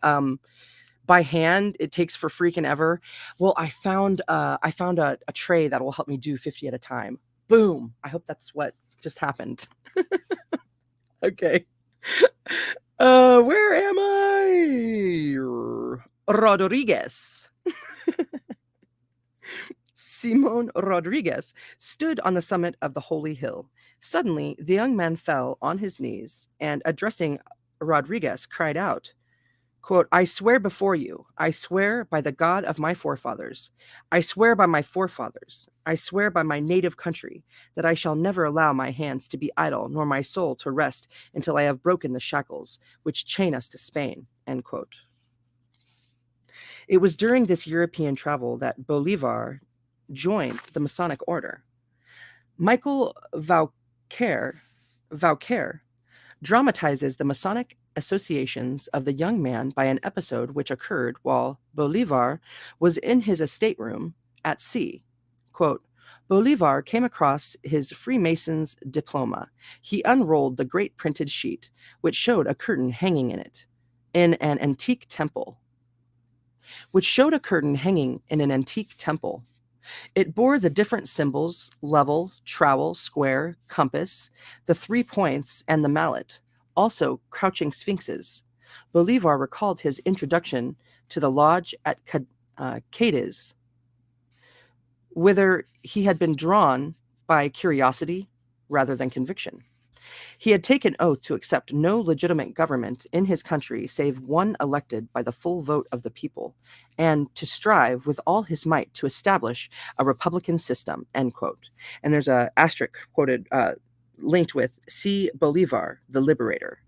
by hand. It takes for freaking ever. Well, I found a tray that will help me do 50 at a time. Boom. I hope that's what just happened. Okay. Where am I? Rodriguez. Simon Rodriguez stood on the summit of the holy hill. Suddenly, the young man fell on his knees and, addressing Rodriguez, cried out, quote, I swear before you, I swear by the God of my forefathers, I swear by my forefathers, I swear by my native country, that I shall never allow my hands to be idle, nor my soul to rest until I have broken the shackles which chain us to Spain, end quote. It was during this European travel that Bolivar joined the Masonic order. Michael Vauquer dramatizes the Masonic associations of the young man by an episode which occurred while Bolivar was in his estate room at sea. Quote, Bolivar came across his Freemason's diploma. He unrolled the great printed sheet, which showed a curtain hanging in it, in an antique temple. It bore the different symbols, level, trowel, square, compass, the 3 points, and the mallet, also crouching sphinxes. Bolivar recalled his introduction to the lodge at Cadiz, whither he had been drawn by curiosity rather than conviction. He had taken oath to accept no legitimate government in his country save one elected by the full vote of the people, and to strive with all his might to establish a republican system, end quote. And there's a asterisk quoted, linked with C. Bolivar, the Liberator.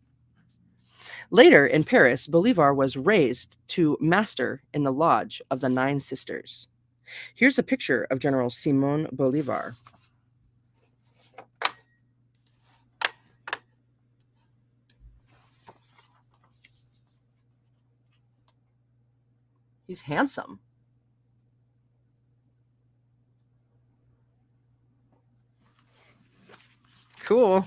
Later in Paris, Bolivar was raised to master in the Lodge of the Nine Sisters. Here's a picture of General Simon Bolivar. He's handsome. Cool.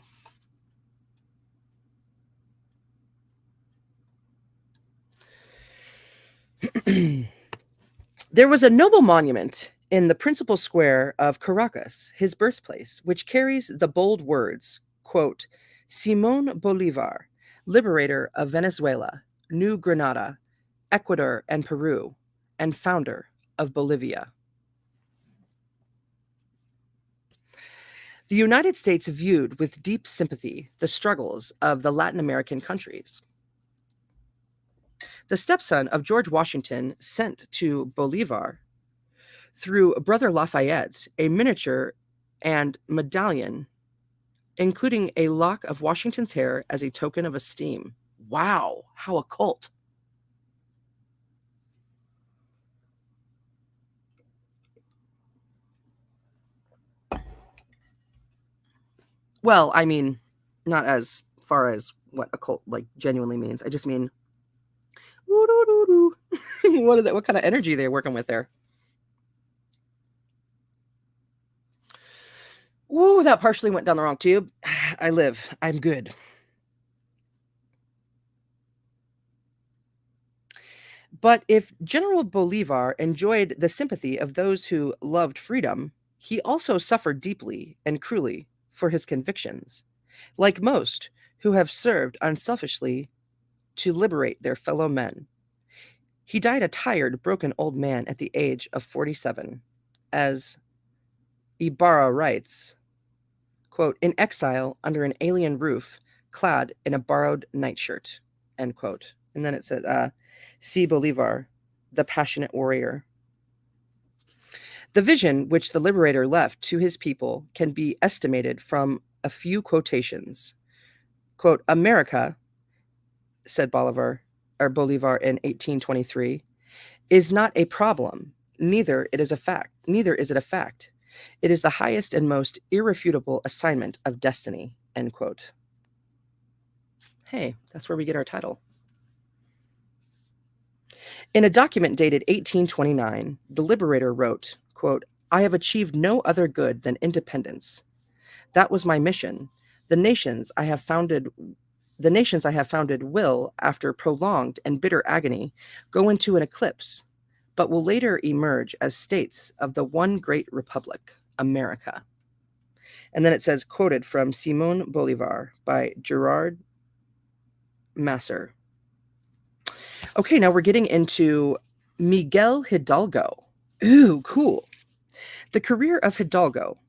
There was a noble monument in the principal square of Caracas, his birthplace, which carries the bold words, quote, Simón Bolívar, liberator of Venezuela, New Granada, Ecuador, and Peru, and founder of Bolivia. The United States viewed with deep sympathy the struggles of the Latin American countries. The stepson of George Washington sent to Bolivar, through Brother Lafayette, a miniature and medallion, including a lock of Washington's hair as a token of esteem. Wow, how occult. Well, I mean, not as far as what occult like genuinely means. I just mean, what kind of energy they're working with there? Ooh, that partially went down the wrong tube. I live. I'm good. But if General Bolivar enjoyed the sympathy of those who loved freedom, he also suffered deeply and cruelly for his convictions, like most who have served unselfishly to liberate their fellow men. He died a tired, broken old man at the age of 47, as Ibarra writes, quote, in exile under an alien roof, clad in a borrowed nightshirt, end quote. And then it says, C. Bolivar, the passionate warrior. The vision which the liberator left to his people can be estimated from a few quotations. Quote, America, said Bolivar in 1823, is not a problem, neither is it a fact. It is the highest and most irrefutable assignment of destiny, end quote. Hey, that's where we get our title. In a document dated 1829, the liberator wrote, quote, "I have achieved no other good than independence. That was my mission. The nations I have founded will, after prolonged and bitter agony, go into an eclipse, but will later emerge as states of the one great republic, America." And then it says, quoted from Simon Bolivar by Gerard Masser. Okay, now we're getting into Miguel Hidalgo. Ooh, cool. The career of Hidalgo,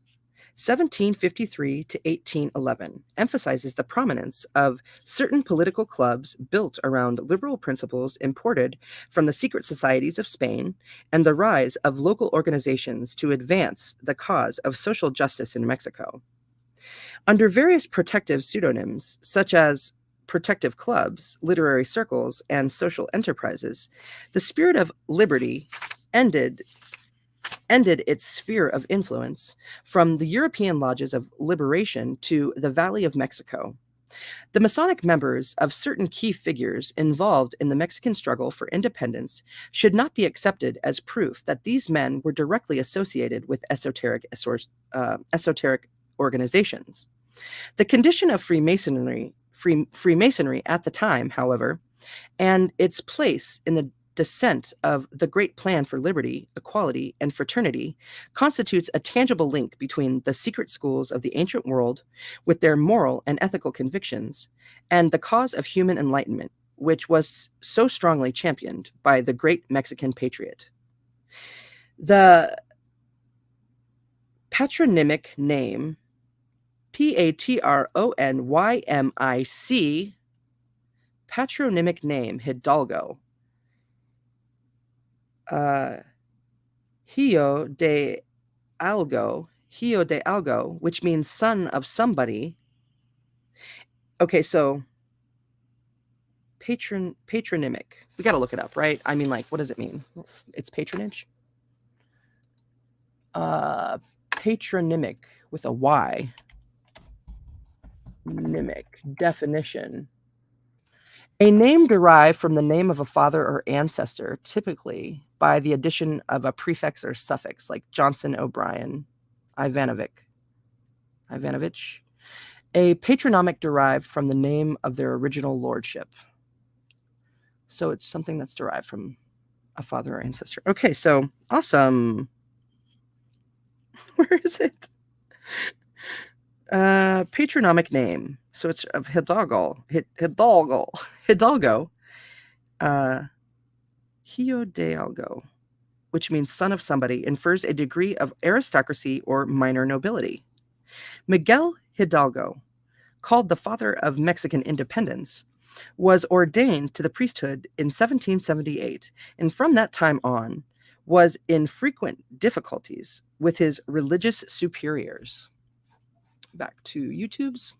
1753 to 1811, emphasizes the prominence of certain political clubs built around liberal principles imported from the secret societies of Spain and the rise of local organizations to advance the cause of social justice in Mexico. Under various protective pseudonyms, such as protective clubs, literary circles, and social enterprises, the spirit of liberty ended its sphere of influence from the European lodges of liberation to the Valley of Mexico. The Masonic members of certain key figures involved in the Mexican struggle for independence should not be accepted as proof that these men were directly associated with esoteric organizations. The condition of Freemasonry at the time, however, and its place in the descent of the great plan for liberty, equality, and fraternity constitutes a tangible link between the secret schools of the ancient world, with their moral and ethical convictions, and the cause of human enlightenment, which was so strongly championed by the great Mexican patriot. The patronymic name, Patronymic, patronymic name Hidalgo, Hio de Algo, which means son of somebody. Okay, so patronymic. We got to look it up, right? I mean, like, what does it mean? It's patronage. Patronymic with a Y. Mimic definition. A name derived from the name of a father or ancestor, typically by the addition of a prefix or suffix, like Johnson, O'Brien, Ivanovich. A patronymic derived from the name of their original lordship. So it's something that's derived from a father or ancestor. Okay, so awesome. Where is it? Patronymic name. So it's of Hidalgo. Hio de Algo, which means son of somebody, infers a degree of aristocracy or minor nobility. Miguel Hidalgo, called the father of Mexican independence, was ordained to the priesthood in 1778, and from that time on was in frequent difficulties with his religious superiors. Back to YouTube's.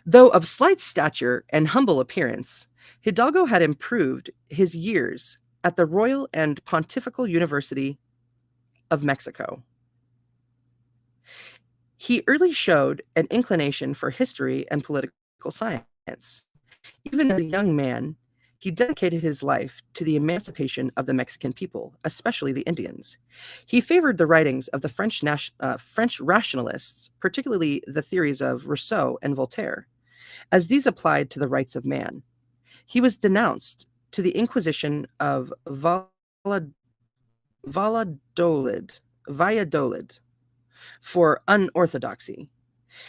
Though of slight stature and humble appearance, Hidalgo had improved his years at the Royal and Pontifical University of Mexico. He early showed an inclination for history and political science. Even as a young man, he dedicated his life to the emancipation of the Mexican people, especially the Indians. He favored the writings of the French rationalists, particularly the theories of Rousseau and Voltaire, as these applied to the rights of man. He was denounced to the Inquisition of Valladolid for unorthodoxy.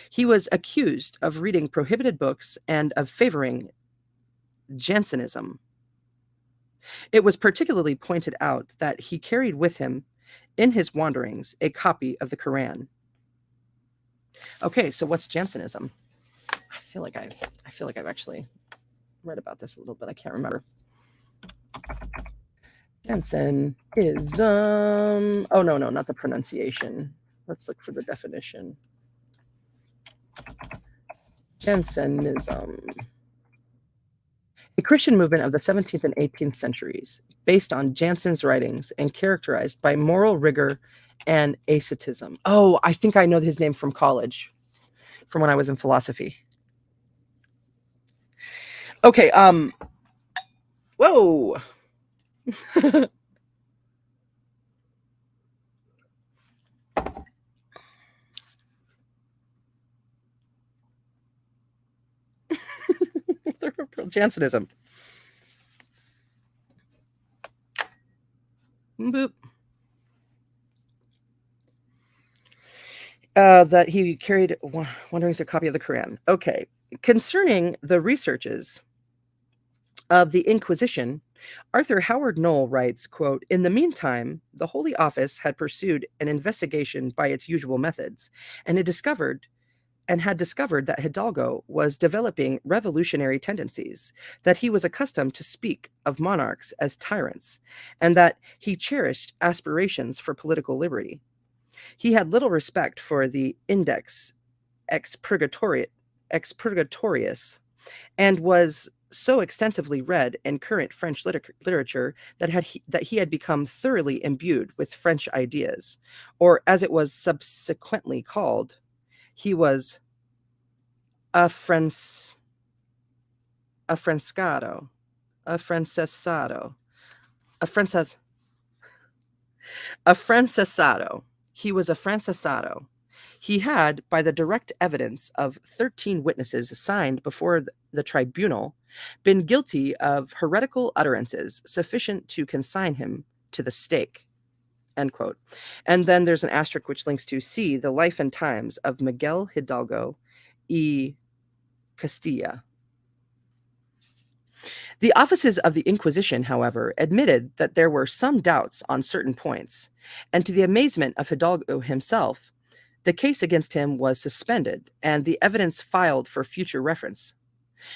He was accused of reading prohibited books and of favoring Jansenism. It was particularly pointed out that he carried with him in his wanderings a copy of the Quran. Okay, so what's Jansenism? I feel like I've actually read about this a little bit. I can't remember. Jansenism. Oh, no, not the pronunciation. Let's look for the definition. Jansenism. A Christian movement of the 17th and 18th centuries, based on Jansen's writings and characterized by moral rigor and asceticism. Oh, I think I know his name from college. from when I was in philosophy. Okay, whoa. Jansenism. Boop. That he carried Wanderings, a copy of the Quran. Okay. Concerning the researches of the Inquisition, Arthur Howard Knoll writes, quote, "In the meantime, the Holy Office had pursued an investigation by its usual methods, and had discovered that Hidalgo was developing revolutionary tendencies, that he was accustomed to speak of monarchs as tyrants, and that he cherished aspirations for political liberty. He had little respect for the Index Expurgatorius, and was so extensively read in current French literature that he had become thoroughly imbued with French ideas, or as it was subsequently called, he was a francesado, a francesado, a frances, a francesado. He was a francesado. He had, by the direct evidence of 13 witnesses signed before the tribunal, been guilty of heretical utterances sufficient to consign him to the stake." End quote. And then there's an asterisk which links to see the life and times of Miguel Hidalgo y Castilla. The offices of the Inquisition, however, admitted that there were some doubts on certain points, and to the amazement of Hidalgo himself, the case against him was suspended and the evidence filed for future reference.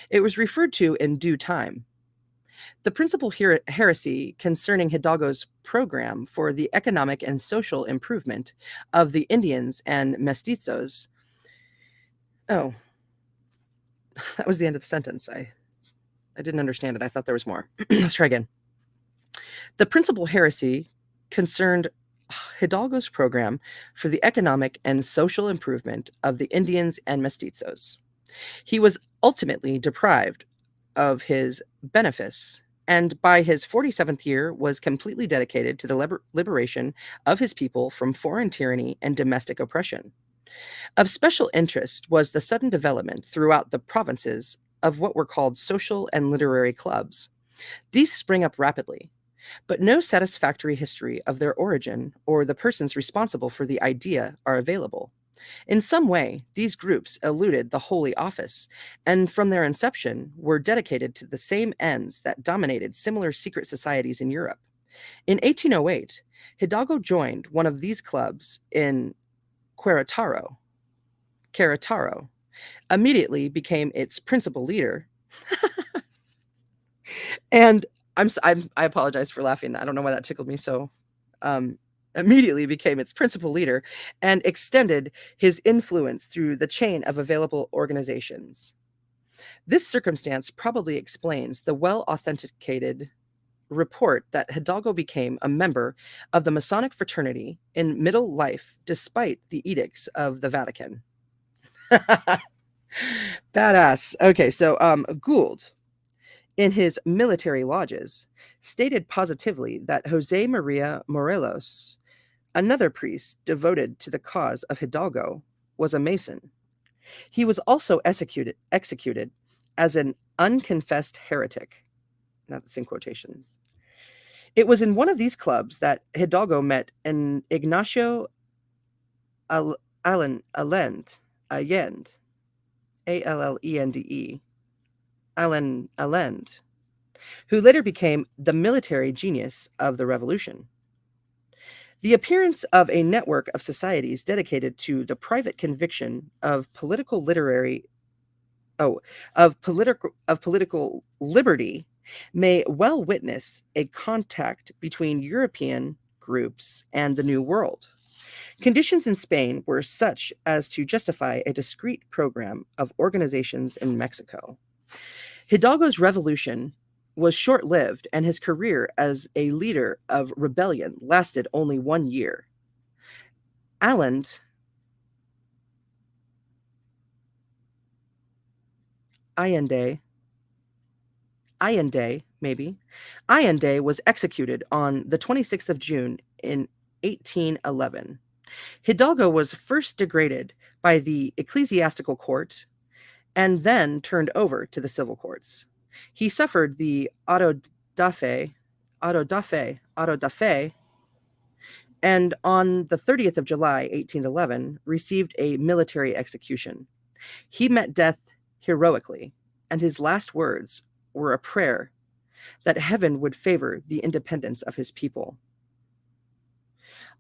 It was referred to in due time. The principal heresy concerning Hidalgo's program for the economic and social improvement of the Indians and mestizos. Oh, that was the end of the sentence. I didn't understand it. I thought there was more. Let's try again. The principal heresy concerned Hidalgo's program for the economic and social improvement of the Indians and mestizos. He was ultimately deprived of his benefice, and by his 47th year was completely dedicated to the liberation of his people from foreign tyranny and domestic oppression. Of special interest was the sudden development throughout the provinces of what were called social and literary clubs. These spring up rapidly, but no satisfactory history of their origin or the persons responsible for the idea are available. In some way, these groups eluded the Holy Office, and from their inception were dedicated to the same ends that dominated similar secret societies in Europe. In 1808, Hidalgo joined one of these clubs in Querétaro, immediately became its principal leader. And I apologize for laughing. I don't know why that tickled me so. Immediately became its principal leader and extended his influence through the chain of available organizations. This circumstance probably explains the well-authenticated report that Hidalgo became a member of the Masonic fraternity in middle life despite the edicts of the Vatican. Badass. Okay, so Gould, in his military lodges, stated positively that Jose Maria Morelos, another priest devoted to the cause of Hidalgo, was a Mason. He was also executed as an unconfessed heretic. That's in quotations. It was in one of these clubs that Hidalgo met an Ignacio Allende, Allende, Allende, who later became the military genius of the revolution. The appearance of a network of societies dedicated to the private conviction of political liberty may well witness a contact between European groups and the New World. Conditions in Spain were such as to justify a discrete program of organizations in Mexico. Hidalgo's revolution was short-lived, and his career as a leader of rebellion lasted only 1 year. Allende Allende, maybe. Allende was executed on the 26th of June in 1811. Hidalgo was first degraded by the ecclesiastical court and then turned over to the civil courts. He suffered the auto da fe, and on the 30th of July, 1811, received a military execution. He met death heroically, and his last words were a prayer that heaven would favor the independence of his people.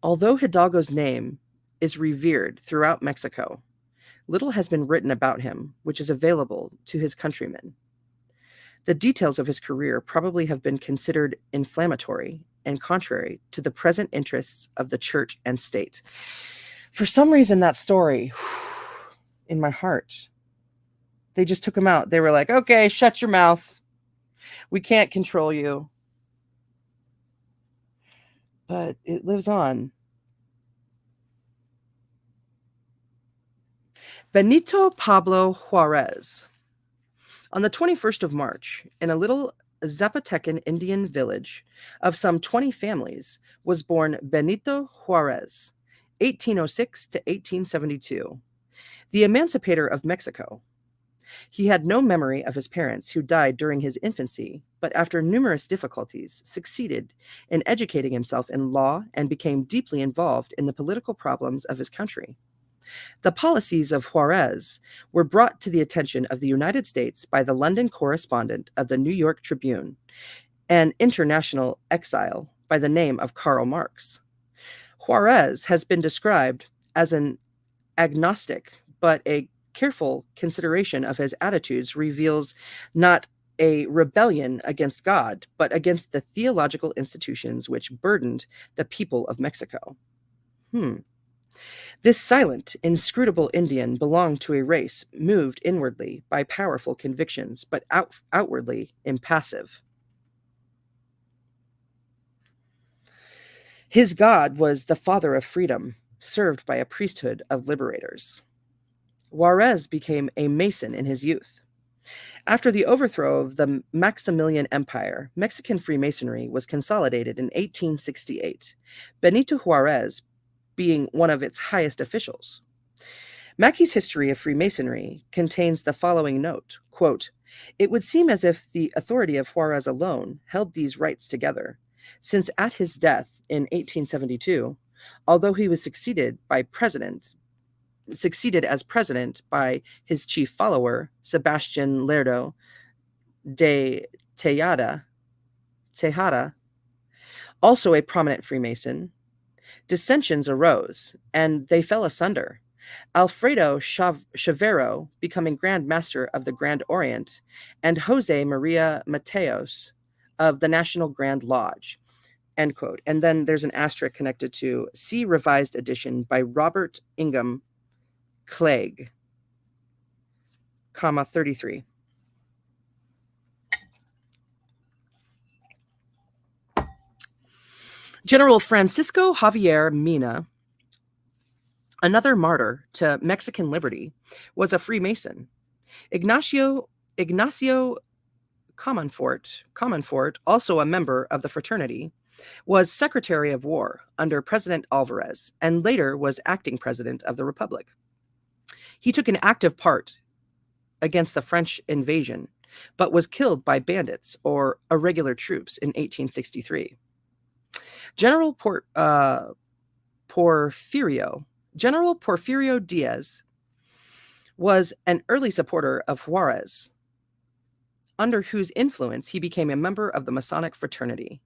Although Hidalgo's name is revered throughout Mexico, little has been written about him, which is available to his countrymen. The details of his career probably have been considered inflammatory and contrary to the present interests of the church and state. For some reason, that story, in my heart, they just took him out. They were like, okay, shut your mouth. We can't control you. But it lives on. Benito Pablo Juarez. On the 21st of March, in a little Zapotecan Indian village of some 20 families, was born Benito Juarez, 1806 to 1872, the emancipator of Mexico. He had no memory of his parents, who died during his infancy, but after numerous difficulties, succeeded in educating himself in law and became deeply involved in the political problems of his country. The policies of Juarez were brought to the attention of the United States by the London correspondent of the New York Tribune, an international exile by the name of Karl Marx. Juarez has been described as an agnostic, but a careful consideration of his attitudes reveals not a rebellion against God, but against the theological institutions which burdened the people of Mexico. This silent, inscrutable Indian belonged to a race moved inwardly by powerful convictions, but outwardly impassive. His God was the Father of freedom, served by a priesthood of liberators. Juarez became a Mason in his youth. After the overthrow of the Maximilian Empire, Mexican Freemasonry was consolidated in 1868, Benito Juarez being one of its highest officials. Marquis' history of Freemasonry contains the following note, quote, "It would seem as if the authority of Juarez alone held these rites together, since at his death in 1872, although he was succeeded as president by his chief follower, Sebastian Lerdo de Tejada, also a prominent Freemason, dissensions arose, and they fell asunder. Alfredo Chavero becoming Grand Master of the Grand Orient, and Jose Maria Mateos of the National Grand Lodge." End quote. And then there's an asterisk connected to see revised edition by Robert Ingham Clegg, comma 33. General Francisco Javier Mina, another martyr to Mexican liberty, was a Freemason. Ignacio Comonfort, also a member of the fraternity, was Secretary of War under President Alvarez and later was acting president of the Republic. He took an active part against the French invasion, but was killed by bandits or irregular troops in 1863. General Porfirio Diaz was an early supporter of Juarez, under whose influence he became a member of the Masonic fraternity.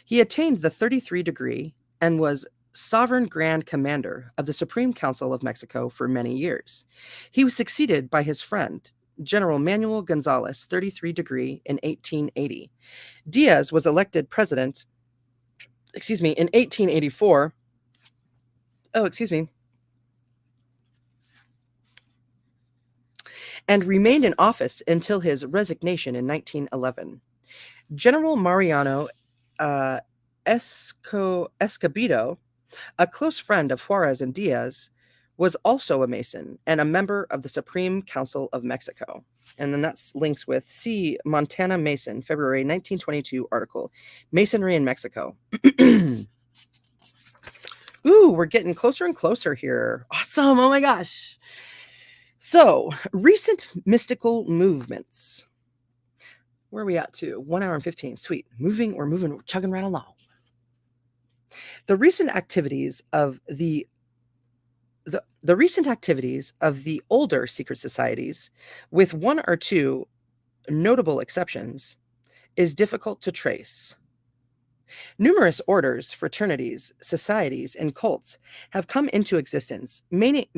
He attained the 33 degree and was Sovereign Grand Commander of the Supreme Council of Mexico for many years. He was succeeded by his friend, General Manuel Gonzalez, 33 degree, in 1880. Diaz was elected president, in 1884. And remained in office until his resignation in 1911. General Mariano Escobedo, a close friend of Juarez and Diaz, was also a Mason and a member of the Supreme Council of Mexico. And then that's links with see Montana Mason, February 1922 article, Masonry in Mexico. Ooh, we're getting closer and closer here. Awesome. Oh my gosh. So, recent mystical movements. Where are we at to? 1 hour and 15. Sweet. We're moving, we're chugging right along. The recent activities of the recent activities of the older secret societies, with one or two notable exceptions, is difficult to trace. Numerous orders, fraternities, societies, and cults have come into existence, many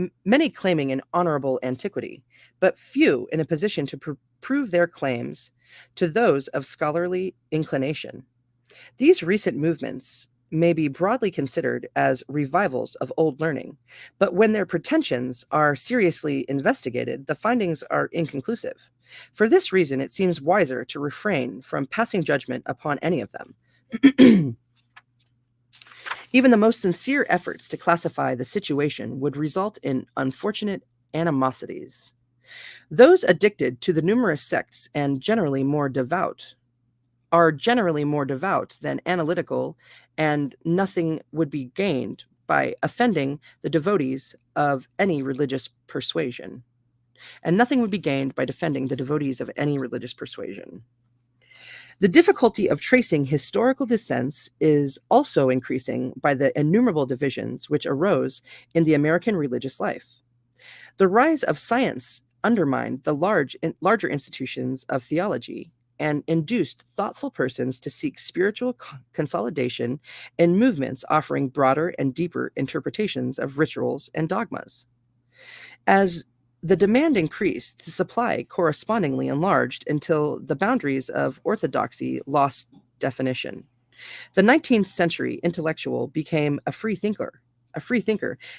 claiming an honorable antiquity, but few in a position to prove their claims to those of scholarly inclination. These recent movements may be broadly considered as revivals of old learning, but when their pretensions are seriously investigated, the findings are inconclusive. For this reason, it seems wiser to refrain from passing judgment upon any of them. Even the most sincere efforts to classify the situation would result in unfortunate animosities. Those addicted to the numerous sects and generally more devout are generally more devout than analytical, and nothing would be gained by offending the devotees of any religious persuasion. And nothing would be gained by defending the devotees of any religious persuasion. The difficulty of tracing historical descents is also increasing by the innumerable divisions which arose in the American religious life. The rise of science undermined the larger institutions of theology and induced thoughtful persons to seek spiritual consolidation in movements offering broader and deeper interpretations of rituals and dogmas. As the demand increased, the supply correspondingly enlarged until the boundaries of orthodoxy lost definition. The 19th century intellectual became a free thinker,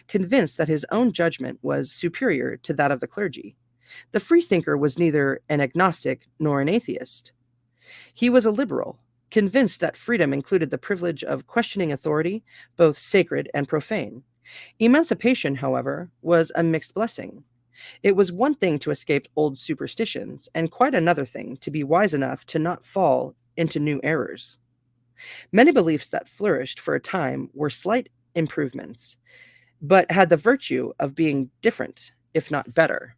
convinced that his own judgment was superior to that of the clergy. The free thinker was neither an agnostic nor an atheist. He was a liberal, convinced that freedom included the privilege of questioning authority, both sacred and profane. Emancipation, however, was a mixed blessing. It was one thing to escape old superstitions, and quite another thing to be wise enough to not fall into new errors. Many beliefs that flourished for a time were slight improvements, but had the virtue of being different, if not better.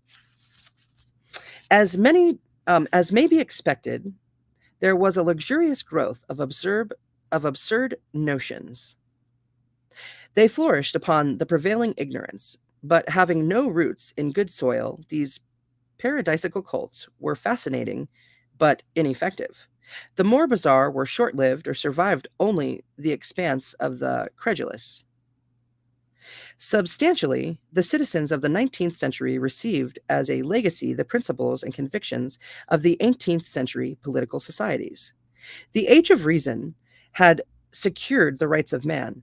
As may be expected, there was a luxurious growth of absurd notions. They flourished upon the prevailing ignorance, but having no roots in good soil, these paradisical cults were fascinating but ineffective. The more bizarre were short lived or survived only the expanse of the credulous. Substantially, the citizens of the 19th century received as a legacy the principles and convictions of the 18th century political societies. The Age of Reason had secured the rights of man.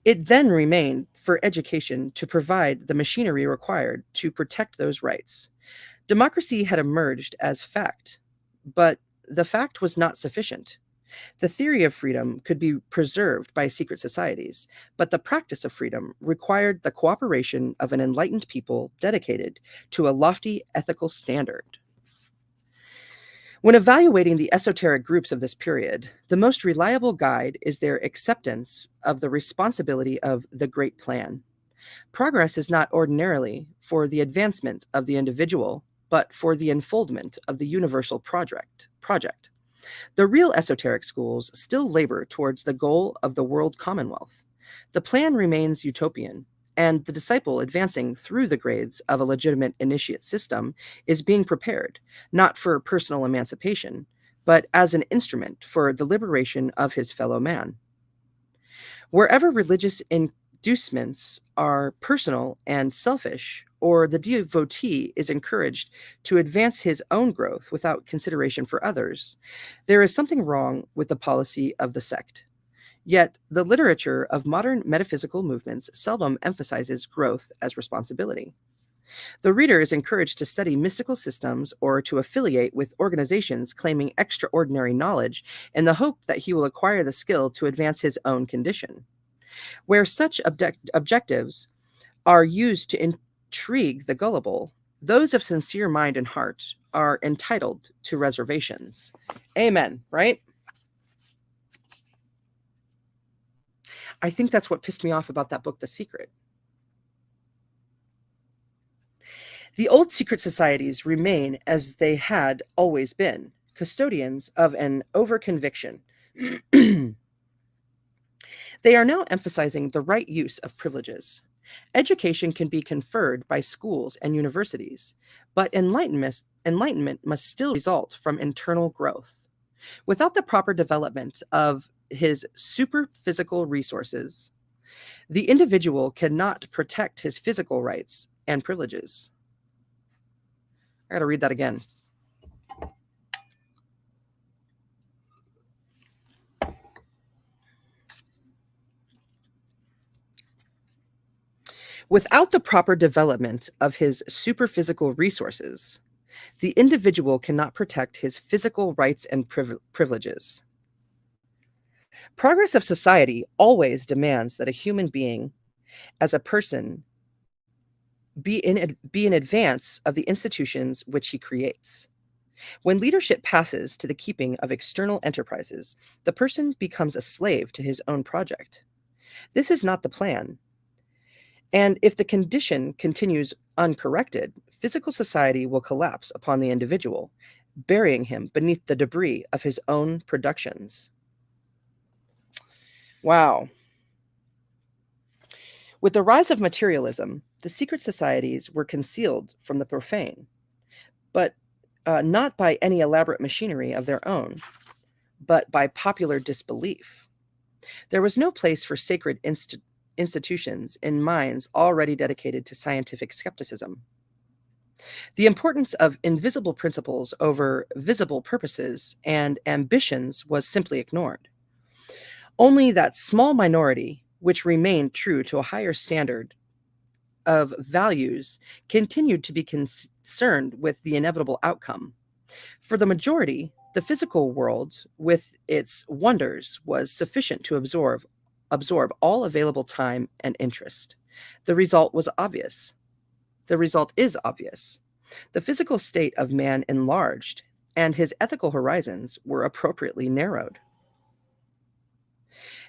It then remained for education to provide the machinery required to protect those rights. Democracy had emerged as fact, but the fact was not sufficient. The theory of freedom could be preserved by secret societies, but the practice of freedom required the cooperation of an enlightened people dedicated to a lofty ethical standard. When evaluating the esoteric groups of this period, the most reliable guide is their acceptance of the responsibility of the Great Plan. Progress is not ordinarily for the advancement of the individual, but for the unfoldment of the universal project. The real esoteric schools still labor towards the goal of the world commonwealth. The plan remains utopian, and the disciple advancing through the grades of a legitimate initiate system is being prepared, not for personal emancipation, but as an instrument for the liberation of his fellow man. Wherever religious inducements are personal and selfish, or the devotee is encouraged to advance his own growth without consideration for others, there is something wrong with the policy of the sect. Yet, the literature of modern metaphysical movements seldom emphasizes growth as responsibility. The reader is encouraged to study mystical systems or to affiliate with organizations claiming extraordinary knowledge in the hope that he will acquire the skill to advance his own condition. Where such objectives are used to intrigue the gullible, Those of sincere mind and heart are entitled to reservations. Amen, right? I think that's what pissed me off about that book, The Secret. The old secret societies remain as they had always been, custodians of an overconviction. They are now emphasizing the right use of privileges. Education can be conferred by schools and universities, but enlightenment must still result from internal growth. Without the proper development of his superphysical resources, the individual cannot protect his physical rights and privileges. I gotta read that again. Without the proper development of his superphysical resources, the individual cannot protect his physical rights and privileges. Progress of society always demands that a human being, as a person, be in advance of the institutions which he creates. When leadership passes to the keeping of external enterprises, the person becomes a slave to his own project. This is not the plan. And if the condition continues uncorrected, physical society will collapse upon the individual, burying him beneath the debris of his own productions. Wow. With the rise of materialism, the secret societies were concealed from the profane, but not by any elaborate machinery of their own, but by popular disbelief. There was no place for sacred institutions in minds already dedicated to scientific skepticism. The importance of invisible principles over visible purposes and ambitions was simply ignored. Only that small minority, which remained true to a higher standard of values, continued to be concerned with the inevitable outcome. For the majority, the physical world, with its wonders, was sufficient to absorb all available time and interest. The result was obvious. The result is obvious. The physical state of man enlarged, and his ethical horizons were appropriately narrowed.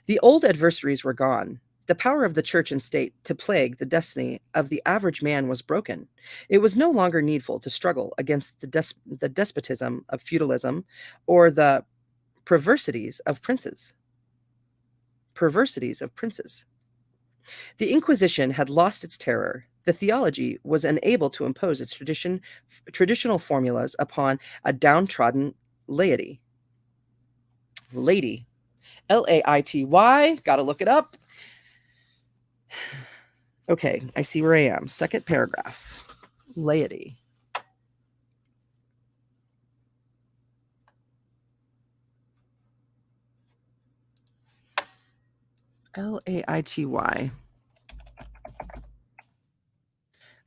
The old adversaries were gone. The power of the church and state to plague the destiny of the average man was broken. It was no longer needful to struggle against the despotism of feudalism or the perversities of princes. The Inquisition had lost its terror. The theology was unable to impose its traditional formulas upon a downtrodden laity. Laity. Laity. Gotta look it up. Okay, I see where I am. Second paragraph. Laity. Laity.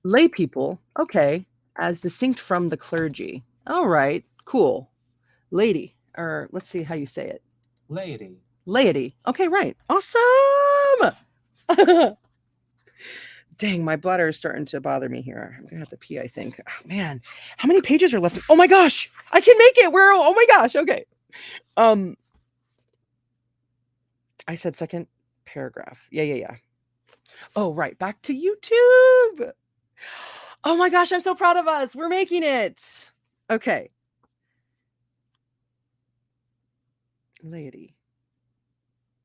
Lay people, okay, as distinct from the clergy. All right, cool. Lady, or let's see how you say it. Laity. Laity. Okay, right. Awesome. Dang, my bladder is starting to bother me here. I'm gonna have to pee, I think. Oh, man, how many pages are left? Oh my gosh, I can make it. Oh my gosh. Okay. I said second paragraph. Yeah. Oh, right. Back to YouTube. Oh my gosh, I'm so proud of us. We're making it. Okay. Laity.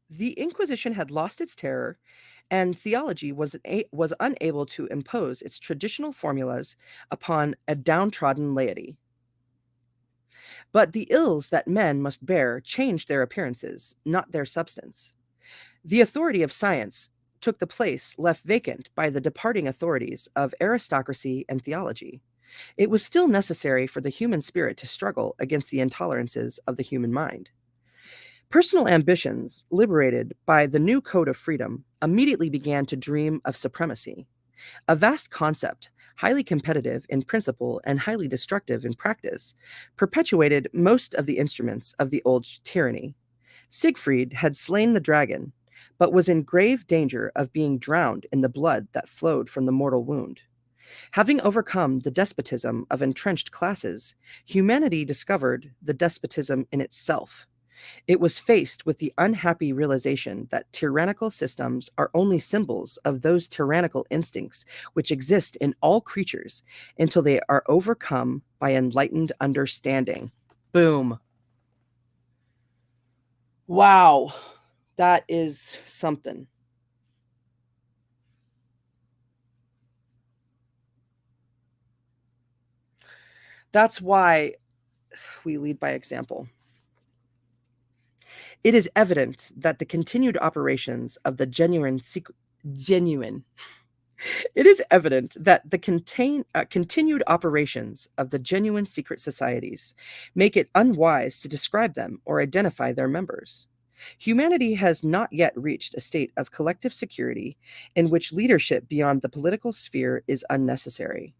The Inquisition had lost its terror, and theology was unable to impose its traditional formulas upon a downtrodden laity. But the ills that men must bear changed their appearances, not their substance. The authority of science took the place left vacant by the departing authorities of aristocracy and theology. It was still necessary for the human spirit to struggle against the intolerances of the human mind. Personal ambitions, liberated by the new code of freedom, immediately began to dream of supremacy. A vast concept, highly competitive in principle and highly destructive in practice, perpetuated most of the instruments of the old tyranny. Siegfried had slain the dragon, but was in grave danger of being drowned in the blood that flowed from the mortal wound. Having overcome the despotism of entrenched classes, humanity discovered the despotism in itself. It was faced with the unhappy realization that tyrannical systems are only symbols of those tyrannical instincts which exist in all creatures until they are overcome by enlightened understanding. Boom. Wow. That is something. That's why we lead by example. It is evident that the continued operations of the genuine. It is evident that the continued operations of the genuine secret societies make it unwise to describe them or identify their members. Humanity has not yet reached a state of collective security in which leadership beyond the political sphere is unnecessary.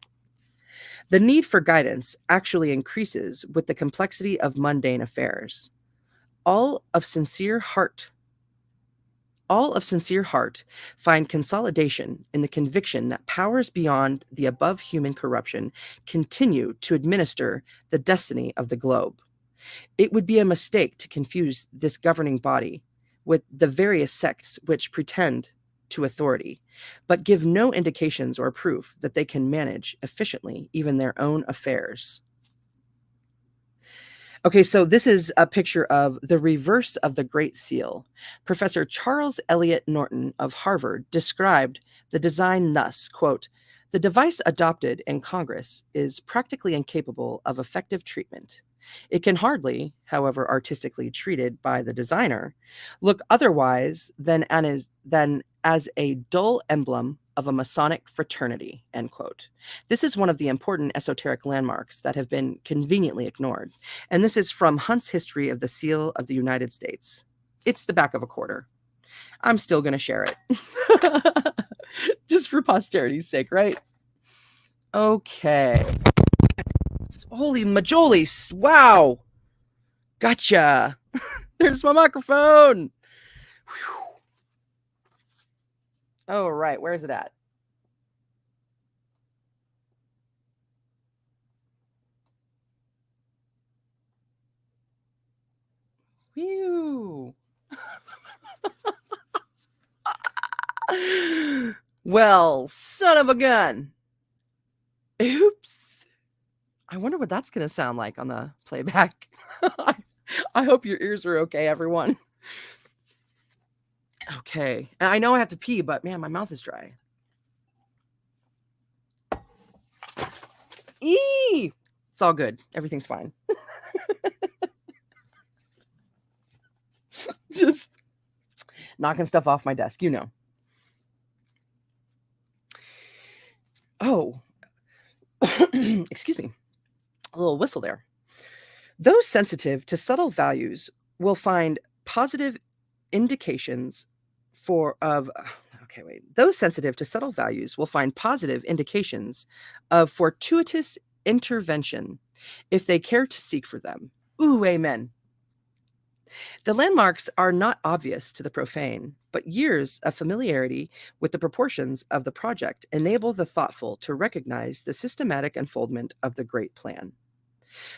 The need for guidance actually increases with the complexity of mundane affairs. All of sincere heart all of sincere heart find consolidation in the conviction that powers beyond the above human corruption continue to administer the destiny of the globe. It would be a mistake to confuse this governing body with the various sects which pretend to authority, but give no indications or proof that they can manage efficiently even their own affairs. Okay, so this is a picture of the reverse of the Great Seal. Professor Charles Eliot Norton of Harvard described the design thus, quote, "The device adopted in Congress is practically incapable of effective treatment. It can hardly, however artistically treated by the designer, look otherwise than as a dull emblem of a Masonic fraternity," end quote. This is one of the important esoteric landmarks that have been conveniently ignored. And this is from Hunt's History of the Seal of the United States. It's the back of a quarter. I'm still going to share it. Just for posterity's sake, right? Okay. Holy majolis. Wow. Gotcha. There's my microphone. Whew. Oh, right. Where is it at? Whew. Well, son of a gun. Oops. I wonder what that's going to sound like on the playback. I hope your ears are okay, everyone. Okay. And I know I have to pee, but man, my mouth is dry. Eee! It's all good. Everything's fine. Just knocking stuff off my desk, you know. Oh, excuse me. A little whistle there. Those sensitive to subtle values will find positive indications those sensitive to subtle values will find positive indications of fortuitous intervention if they care to seek for them. Ooh, amen. The landmarks are not obvious to the profane, but years of familiarity with the proportions of the project enable the thoughtful to recognize the systematic unfoldment of the great plan.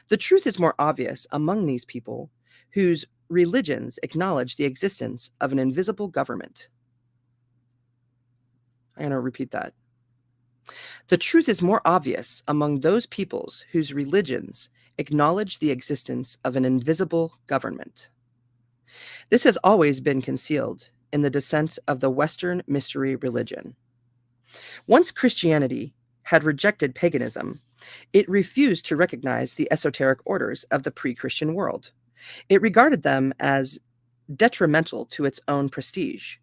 The truth is more obvious among these people whose religions acknowledge the existence of an invisible government. I'm going to repeat that. The truth is more obvious among those peoples whose religions acknowledge the existence of an invisible government. This has always been concealed in the descent of the Western mystery religion. Once Christianity had rejected paganism, it refused to recognize the esoteric orders of the pre-Christian world. It regarded them as detrimental to its own prestige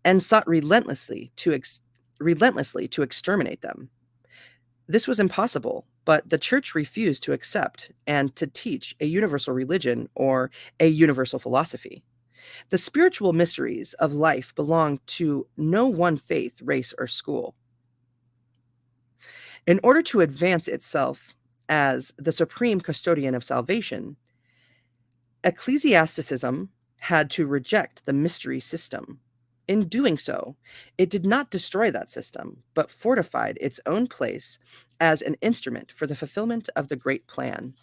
and sought relentlessly to exterminate them. This was impossible, but the church refused to accept and to teach a universal religion or a universal philosophy. The spiritual mysteries of life belong to no one faith, race, or school. In order to advance itself as the supreme custodian of salvation, ecclesiasticism had to reject the mystery system. In doing so, it did not destroy that system, but fortified its own place as an instrument for the fulfillment of the great plan.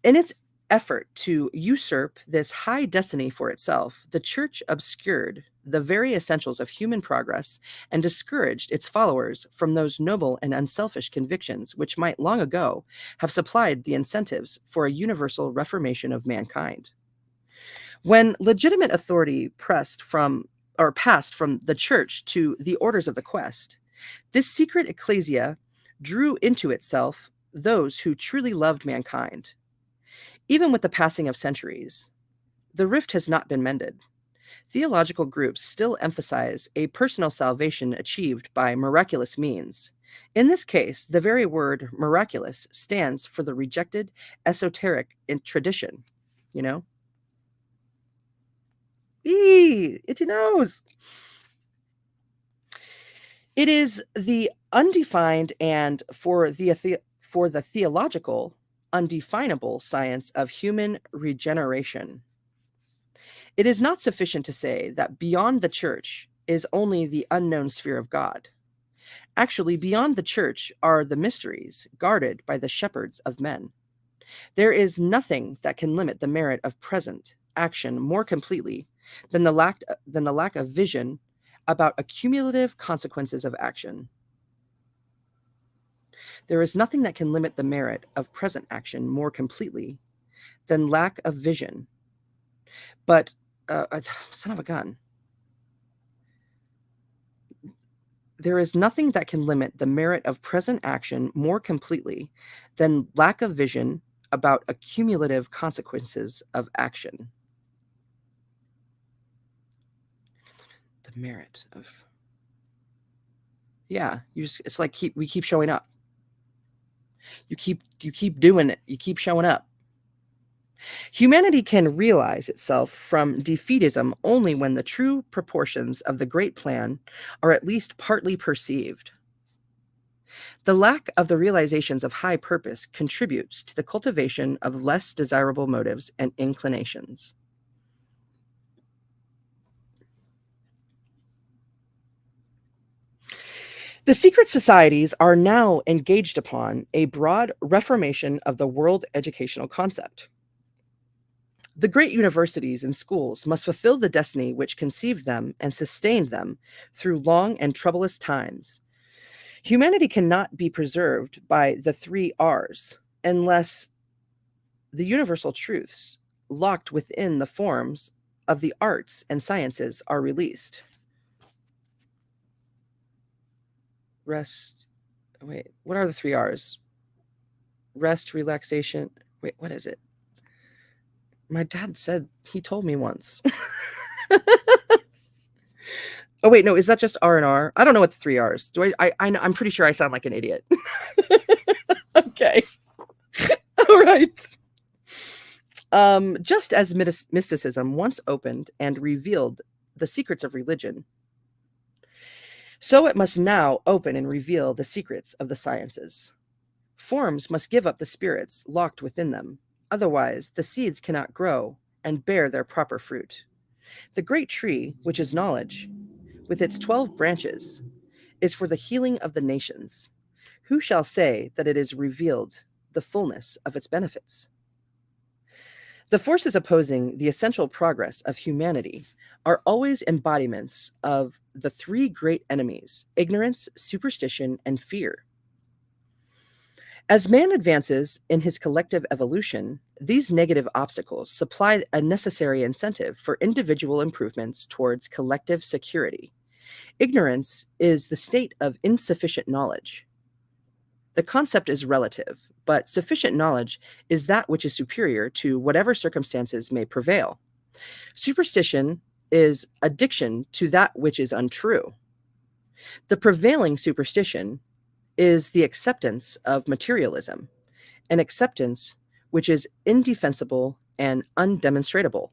In its effort to usurp this high destiny for itself, the church obscured the very essentials of human progress and discouraged its followers from those noble and unselfish convictions which might long ago have supplied the incentives for a universal reformation of mankind. When legitimate authority passed from the church to the orders of the quest, this secret ecclesia drew into itself those who truly loved mankind. Even with the passing of centuries, the rift has not been mended. Theological groups still emphasize a personal salvation achieved by miraculous means. In this case, the very word miraculous stands for the rejected esoteric in tradition, you know? Eee, itchy nose. It is the undefined and for the theological, undefinable science of human regeneration. It is not sufficient to say that beyond the church is only the unknown sphere of God. Actually, beyond the church are the mysteries guarded by the shepherds of men. There is nothing that can limit the merit of present action more completely than the lack of vision about accumulative consequences of action. There is nothing that can limit the merit of present action more completely than lack of vision. But, son of a gun. There is nothing that can limit the merit of present action more completely than lack of vision about accumulative consequences of action. The merit of, yeah, it's like we keep showing up. You keep doing it. You keep showing up. Humanity can realize itself from defeatism only when the true proportions of the great plan are at least partly perceived. The lack of the realizations of high purpose contributes to the cultivation of less desirable motives and inclinations. The secret societies are now engaged upon a broad reformation of the world educational concept. The great universities and schools must fulfill the destiny which conceived them and sustained them through long and troublous times. Humanity cannot be preserved by the three R's unless the universal truths locked within the forms of the arts and sciences are released. Rest. Wait, what are the three R's? Rest, relaxation. Wait, what is it? My dad said, he told me once. Oh wait, no, is that just R and R? I don't know what the three R's. I'm pretty sure I sound like an idiot. Okay. All right. Just as mysticism once opened and revealed the secrets of religion, so it must now open and reveal the secrets of the sciences. Forms must give up the spirits locked within them. Otherwise, the seeds cannot grow and bear their proper fruit. The great tree, which is knowledge, with its 12 branches, is for the healing of the nations. Who shall say that it is revealed the fullness of its benefits? The forces opposing the essential progress of humanity are always embodiments of the three great enemies: ignorance, superstition, and fear. As man advances in his collective evolution, these negative obstacles supply a necessary incentive for individual improvements towards collective security. Ignorance is the state of insufficient knowledge. The concept is relative, but sufficient knowledge is that which is superior to whatever circumstances may prevail. Superstition is addiction to that which is untrue. The prevailing superstition is the acceptance of materialism, an acceptance which is indefensible and undemonstrable.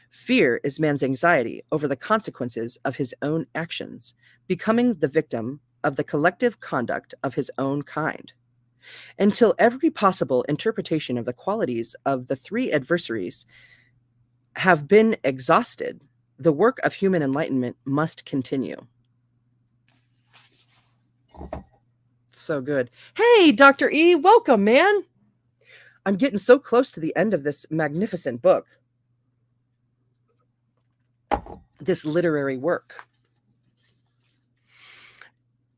Fear is man's anxiety over the consequences of his own actions, becoming the victim of the collective conduct of his own kind. Until every possible interpretation of the qualities of the three adversaries have been exhausted, The work of human enlightenment must continue. So good. Hey, Dr. E, welcome, man. I'm getting so close to the end of this magnificent book, this literary work.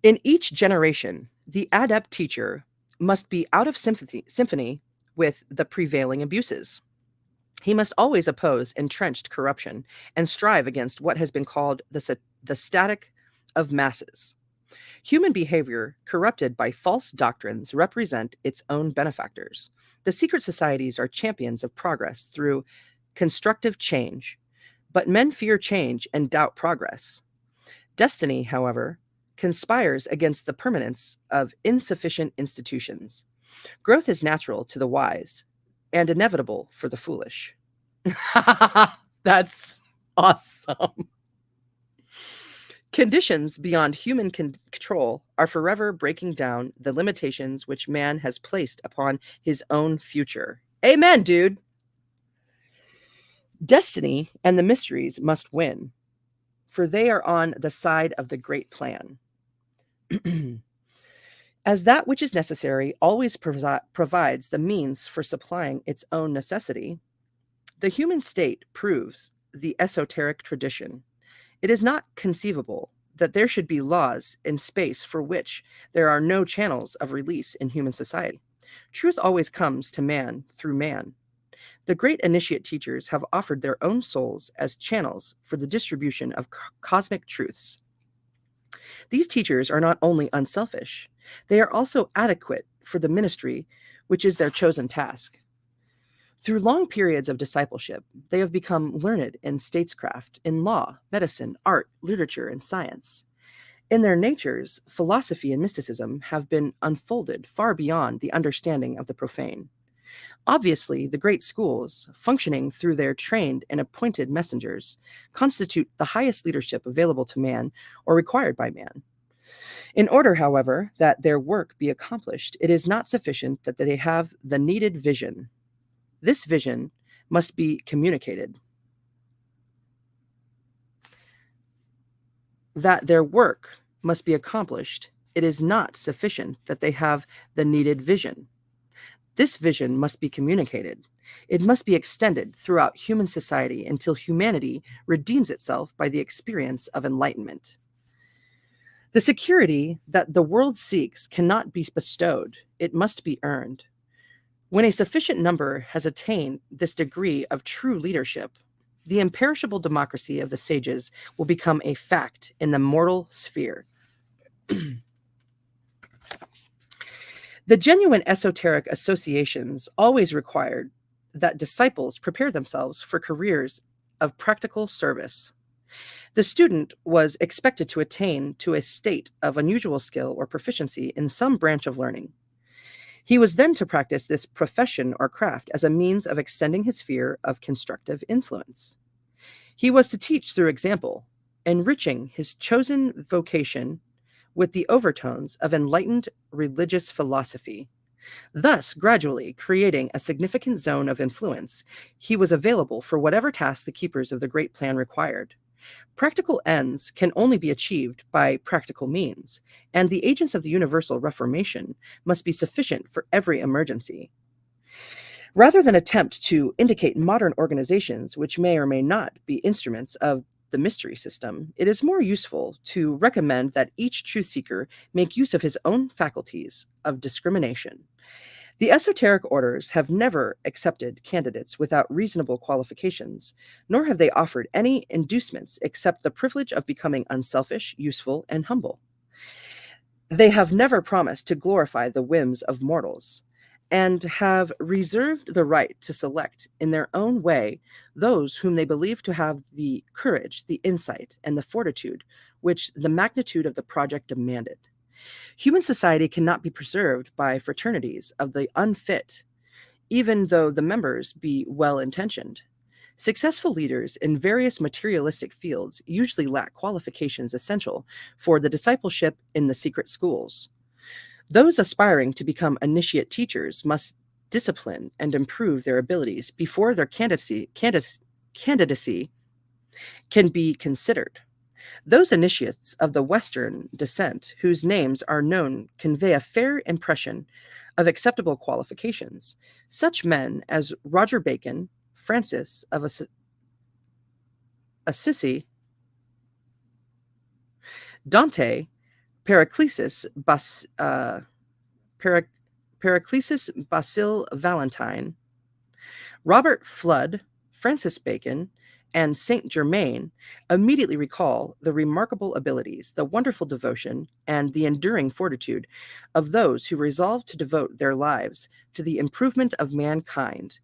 In each generation, the adept teacher must be out of symphony with the prevailing abuses. He must always oppose entrenched corruption and strive against what has been called the static of masses. Human behavior corrupted by false doctrines represent its own benefactors. The secret societies are champions of progress through constructive change, but men fear change and doubt progress. Destiny, however, conspires against the permanence of insufficient institutions. Growth is natural to the wise and inevitable for the foolish. That's awesome. Conditions beyond human control are forever breaking down the limitations which man has placed upon his own future. Amen, dude. Destiny and the mysteries must win, for they are on the side of the great plan. As that which is necessary always provides the means for supplying its own necessity, the human state proves the esoteric tradition. It is not conceivable that there should be laws in space for which there are no channels of release in human society. Truth always comes to man through man. The great initiate teachers have offered their own souls as channels for the distribution of cosmic truths. These teachers are not only unselfish, they are also adequate for the ministry which is their chosen task. Through long periods of discipleship, they have become learned in statescraft, in law, medicine, art, literature, and science. In their natures, philosophy and mysticism have been unfolded far beyond the understanding of the profane. Obviously, the great schools, functioning through their trained and appointed messengers, constitute the highest leadership available to man or required by man. In order, however, that their work be accomplished, it is not sufficient that they have the needed vision. This vision must be communicated. That their work must be accomplished, it is not sufficient that they have the needed vision. This vision must be communicated. It must be extended throughout human society until humanity redeems itself by the experience of enlightenment. The security that the world seeks cannot be bestowed, it must be earned. When a sufficient number has attained this degree of true leadership, the imperishable democracy of the sages will become a fact in the mortal sphere. The genuine esoteric associations always required that disciples prepare themselves for careers of practical service. The student was expected to attain to a state of unusual skill or proficiency in some branch of learning. He was then to practice this profession or craft as a means of extending his sphere of constructive influence. He was to teach through example, enriching his chosen vocation with the overtones of enlightened religious philosophy. Thus, gradually creating a significant zone of influence, he was available for whatever task the keepers of the great plan required. Practical ends can only be achieved by practical means, and the agents of the universal reformation must be sufficient for every emergency. Rather than attempt to indicate modern organizations which may or may not be instruments of the mystery system, it is more useful to recommend that each truth seeker make use of his own faculties of discrimination. The esoteric orders have never accepted candidates without reasonable qualifications, nor have they offered any inducements except the privilege of becoming unselfish, useful, and humble. They have never promised to glorify the whims of mortals, and have reserved the right to select in their own way those whom they believe to have the courage, the insight, and the fortitude which the magnitude of the project demanded. Human society cannot be preserved by fraternities of the unfit, even though the members be well-intentioned. Successful leaders in various materialistic fields usually lack qualifications essential for the discipleship in the secret schools. Those aspiring to become initiate teachers must discipline and improve their abilities before their candidacy can be considered. Those initiates of the Western descent whose names are known convey a fair impression of acceptable qualifications. Such men as Roger Bacon, Francis of Assisi, Dante, Periclesis, Periclesis Basil Valentine, Robert Flood, Francis Bacon, and Saint Germain immediately recall the remarkable abilities, the wonderful devotion, and the enduring fortitude of those who resolved to devote their lives to the improvement of mankind.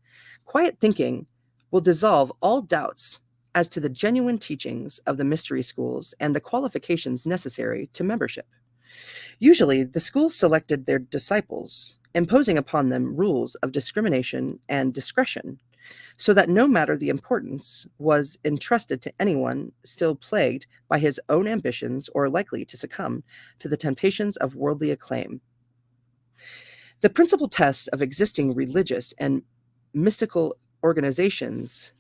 Quiet thinking will dissolve all doubts as to the genuine teachings of the mystery schools and the qualifications necessary to membership. Usually, the schools selected their disciples, imposing upon them rules of discrimination and discretion, so that no matter the importance was entrusted to anyone still plagued by his own ambitions or likely to succumb to the temptations of worldly acclaim. The principal test of existing religious and mystical organizations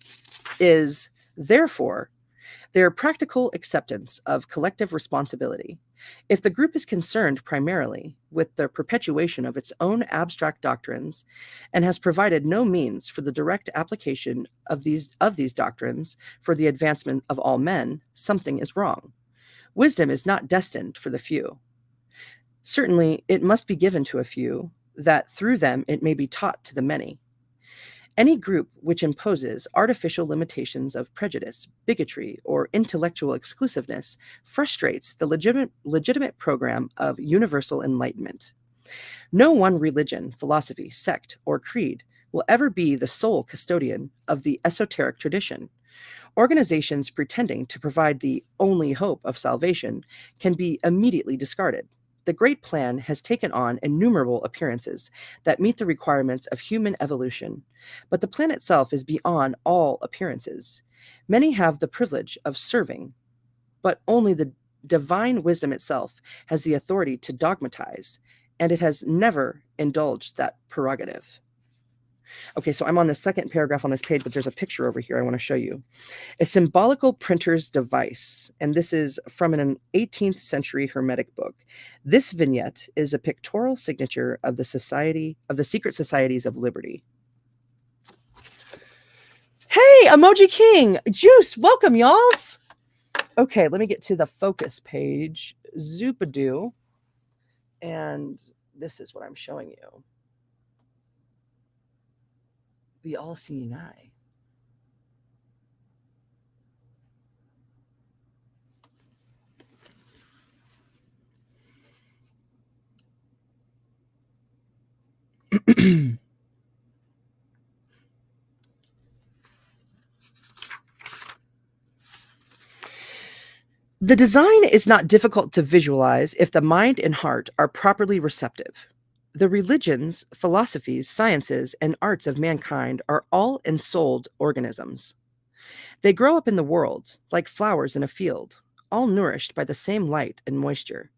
is, therefore, their practical acceptance of collective responsibility. If the group is concerned primarily with the perpetuation of its own abstract doctrines and has provided no means for the direct application of these doctrines for the advancement of all men, something is wrong. Wisdom is not destined for the few. Certainly, it must be given to a few, that through them it may be taught to the many. Any group which imposes artificial limitations of prejudice, bigotry, or intellectual exclusiveness frustrates the legitimate program of universal enlightenment. No one religion, philosophy, sect, or creed will ever be the sole custodian of the esoteric tradition. Organizations pretending to provide the only hope of salvation can be immediately discarded. The great plan has taken on innumerable appearances that meet the requirements of human evolution, but the plan itself is beyond all appearances. Many have the privilege of serving, but only the divine wisdom itself has the authority to dogmatize, and it has never indulged that prerogative. Okay, so I'm on the second paragraph on this page, but there's a picture over here I want to show you. A symbolical printer's device, and this is from an 18th century Hermetic book. This vignette is a pictorial signature of the secret societies of liberty. Hey, Emoji King, Juice, welcome, y'alls. Okay, let me get to the focus page. Zoopadoo, and this is what I'm showing you. The all-seeing eye. The design is not difficult to visualize if the mind and heart are properly receptive. The religions, philosophies, sciences, and arts of mankind are all ensouled organisms. They grow up in the world like flowers in a field, all nourished by the same light and moisture.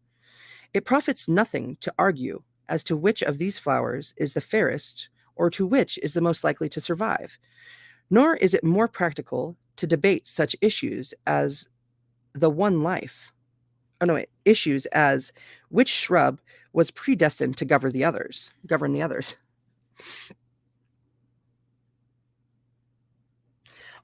It profits nothing to argue as to which of these flowers is the fairest or to which is the most likely to survive, nor is it more practical to debate such issues as the one life. Issues as which shrub was predestined to govern the others.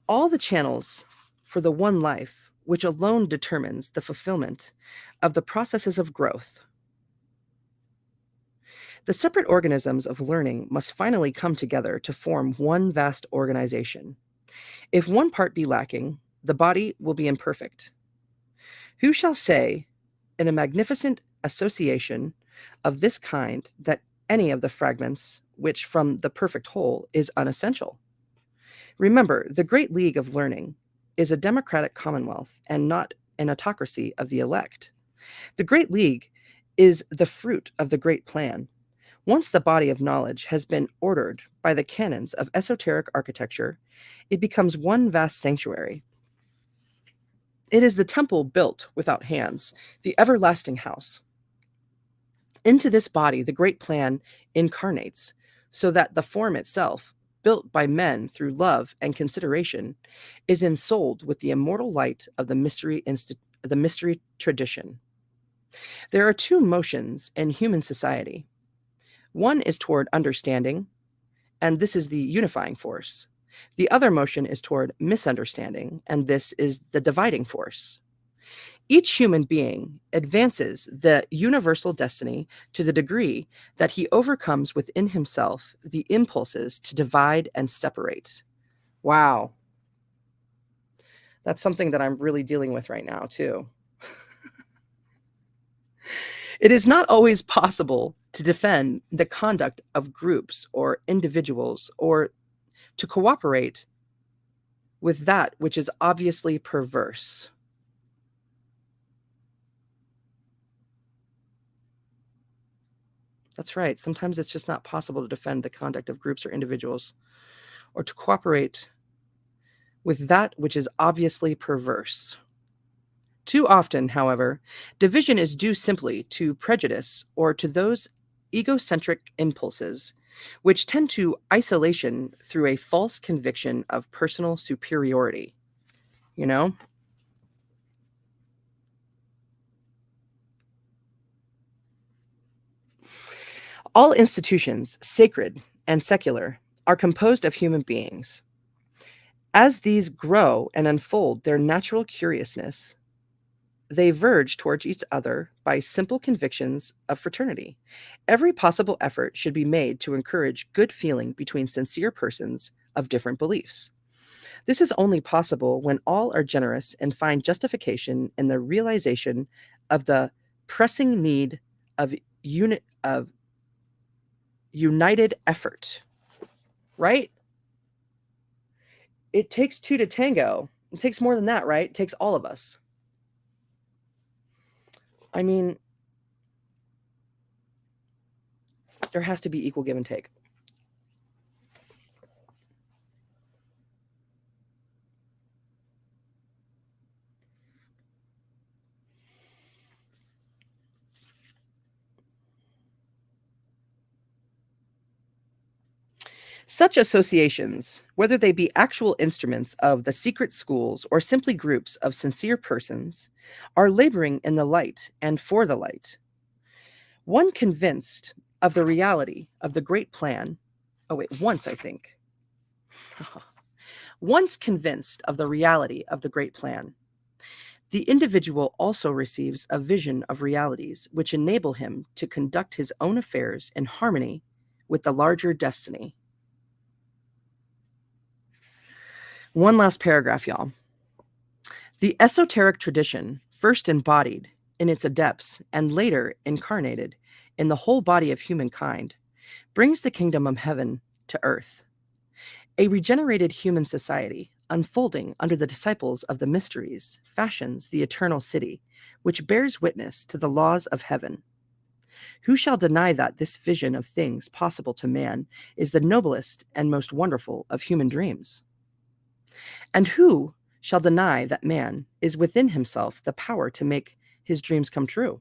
All the channels for the one life, which alone determines the fulfillment of the processes of growth. The separate organisms of learning must finally come together to form one vast organization. If one part be lacking, the body will be imperfect. Who shall say, in a magnificent association of this kind, that any of the fragments which from the perfect whole is unessential? Remember, the great league of learning is a democratic commonwealth and not an autocracy of the elect. The great league is the fruit of the great plan. Once the body of knowledge has been ordered by the canons of esoteric architecture, it becomes one vast sanctuary. It is the temple built without hands, the everlasting house. Into this body, the great plan incarnates, so that the form itself built by men through love and consideration, is ensouled with the immortal light of the mystery tradition. There are two motions in human society. One is toward understanding, and this is the unifying force. The other motion is toward misunderstanding, and this is the dividing force. Each human being advances the universal destiny to the degree that he overcomes within himself the impulses to divide and separate. Wow. That's something that I'm really dealing with right now, too. It is not always possible to defend the conduct of groups or individuals or to cooperate with that which is obviously perverse. That's right. Sometimes it's just not possible to defend the conduct of groups or individuals or to cooperate with that which is obviously perverse. Too often, however, division is due simply to prejudice or to those egocentric impulses which tend to isolation through a false conviction of personal superiority. You know? All institutions, sacred and secular, are composed of human beings. As these grow and unfold their natural curiousness, they verge towards each other by simple convictions of fraternity. Every possible effort should be made to encourage good feeling between sincere persons of different beliefs. This is only possible when all are generous and find justification in the realization of the pressing need of united effort. Right? It takes two to tango. It takes more than that, right? It takes all of us. I mean, there has to be equal give and take. Such associations, whether they be actual instruments of the secret schools or simply groups of sincere persons, are laboring in the light and for the light. One convinced of the reality of the great plan, oh wait, once I think, once convinced of the reality of the great plan, the individual also receives a vision of realities which enable him to conduct his own affairs in harmony with the larger destiny. One last paragraph, y'all. The esoteric tradition, first embodied in its adepts and later incarnated in the whole body of humankind, brings the kingdom of heaven to earth. A regenerated human society, unfolding under the disciples of the mysteries, fashions the eternal city, which bears witness to the laws of heaven. Who shall deny that this vision of things possible to man is the noblest and most wonderful of human dreams? And who shall deny that man is within himself the power to make his dreams come true?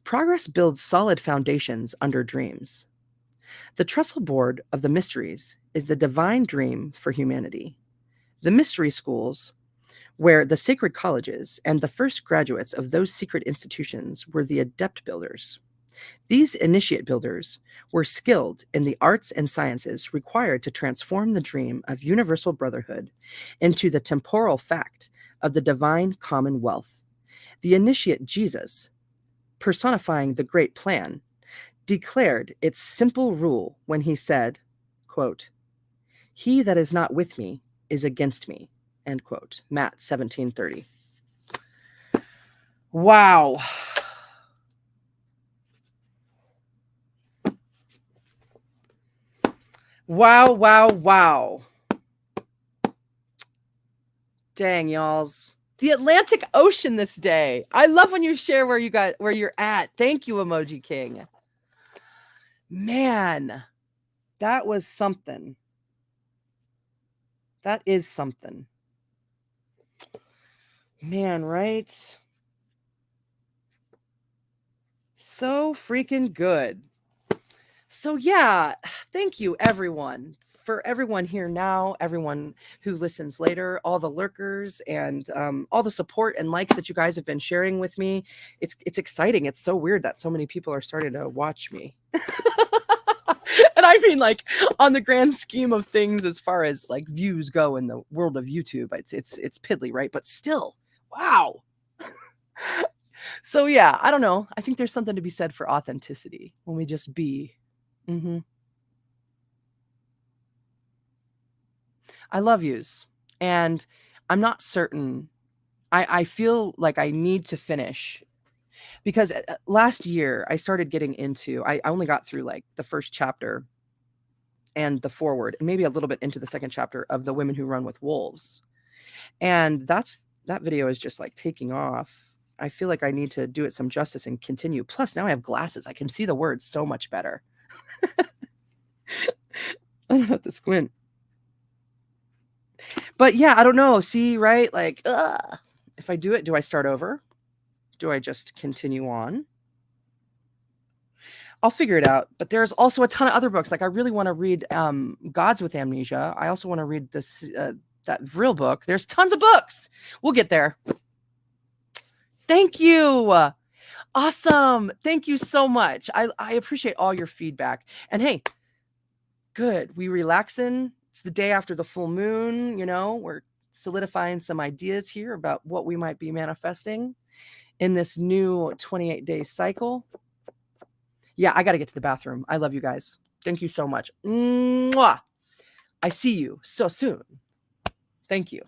Progress builds solid foundations under dreams. The trestle board of the mysteries is the divine dream for humanity. The mystery schools, where the sacred colleges and the first graduates of those secret institutions were the adept builders. These initiate builders were skilled in the arts and sciences required to transform the dream of universal brotherhood into the temporal fact of the divine commonwealth. The initiate Jesus, personifying the great plan, declared its simple rule when he said, quote, "He that is not with me is against me," end quote. Matt 17:30. Wow. Wow, wow, wow. Dang, y'alls. The Atlantic Ocean this day. I love when you share where you're at. Thank you, Emoji King. Man, that was something. That is something. Man, right? So freaking good. So yeah, thank you everyone for everyone here now, everyone who listens later, all the lurkers, and all the support and likes that you guys have been sharing with me, it's exciting. It's so weird that so many people are starting to watch me. And I mean, like, on the grand scheme of things, as far as like views go in the world of YouTube, it's piddly, right? But still, wow. So yeah, I don't know. I think there's something to be said for authenticity when we just be. I love yous, and I'm not certain. I feel like I need to finish because last year I started getting into. I only got through like the first chapter and the forward, and maybe a little bit into the second chapter of The Women Who Run with Wolves, and that video is just like taking off. I feel like I need to do it some justice and continue. Plus, now I have glasses. I can see the words so much better. I don't have to squint. But yeah, I don't know. See, right? Like, if I do it, do I start over? Do I just continue on? I'll figure it out. But there's also a ton of other books. Like, I really want to read Gods with Amnesia. I also want to read this that Vril book. There's tons of books. We'll get there. Thank you. Awesome. Thank you so much. I appreciate all your feedback. And hey, good. We relaxing. It's the day after the full moon. We're solidifying some ideas here about what we might be manifesting in this new 28-day cycle. Yeah, I got to get to the bathroom. I love you guys. Thank you so much. Mwah. I see you so soon. Thank you.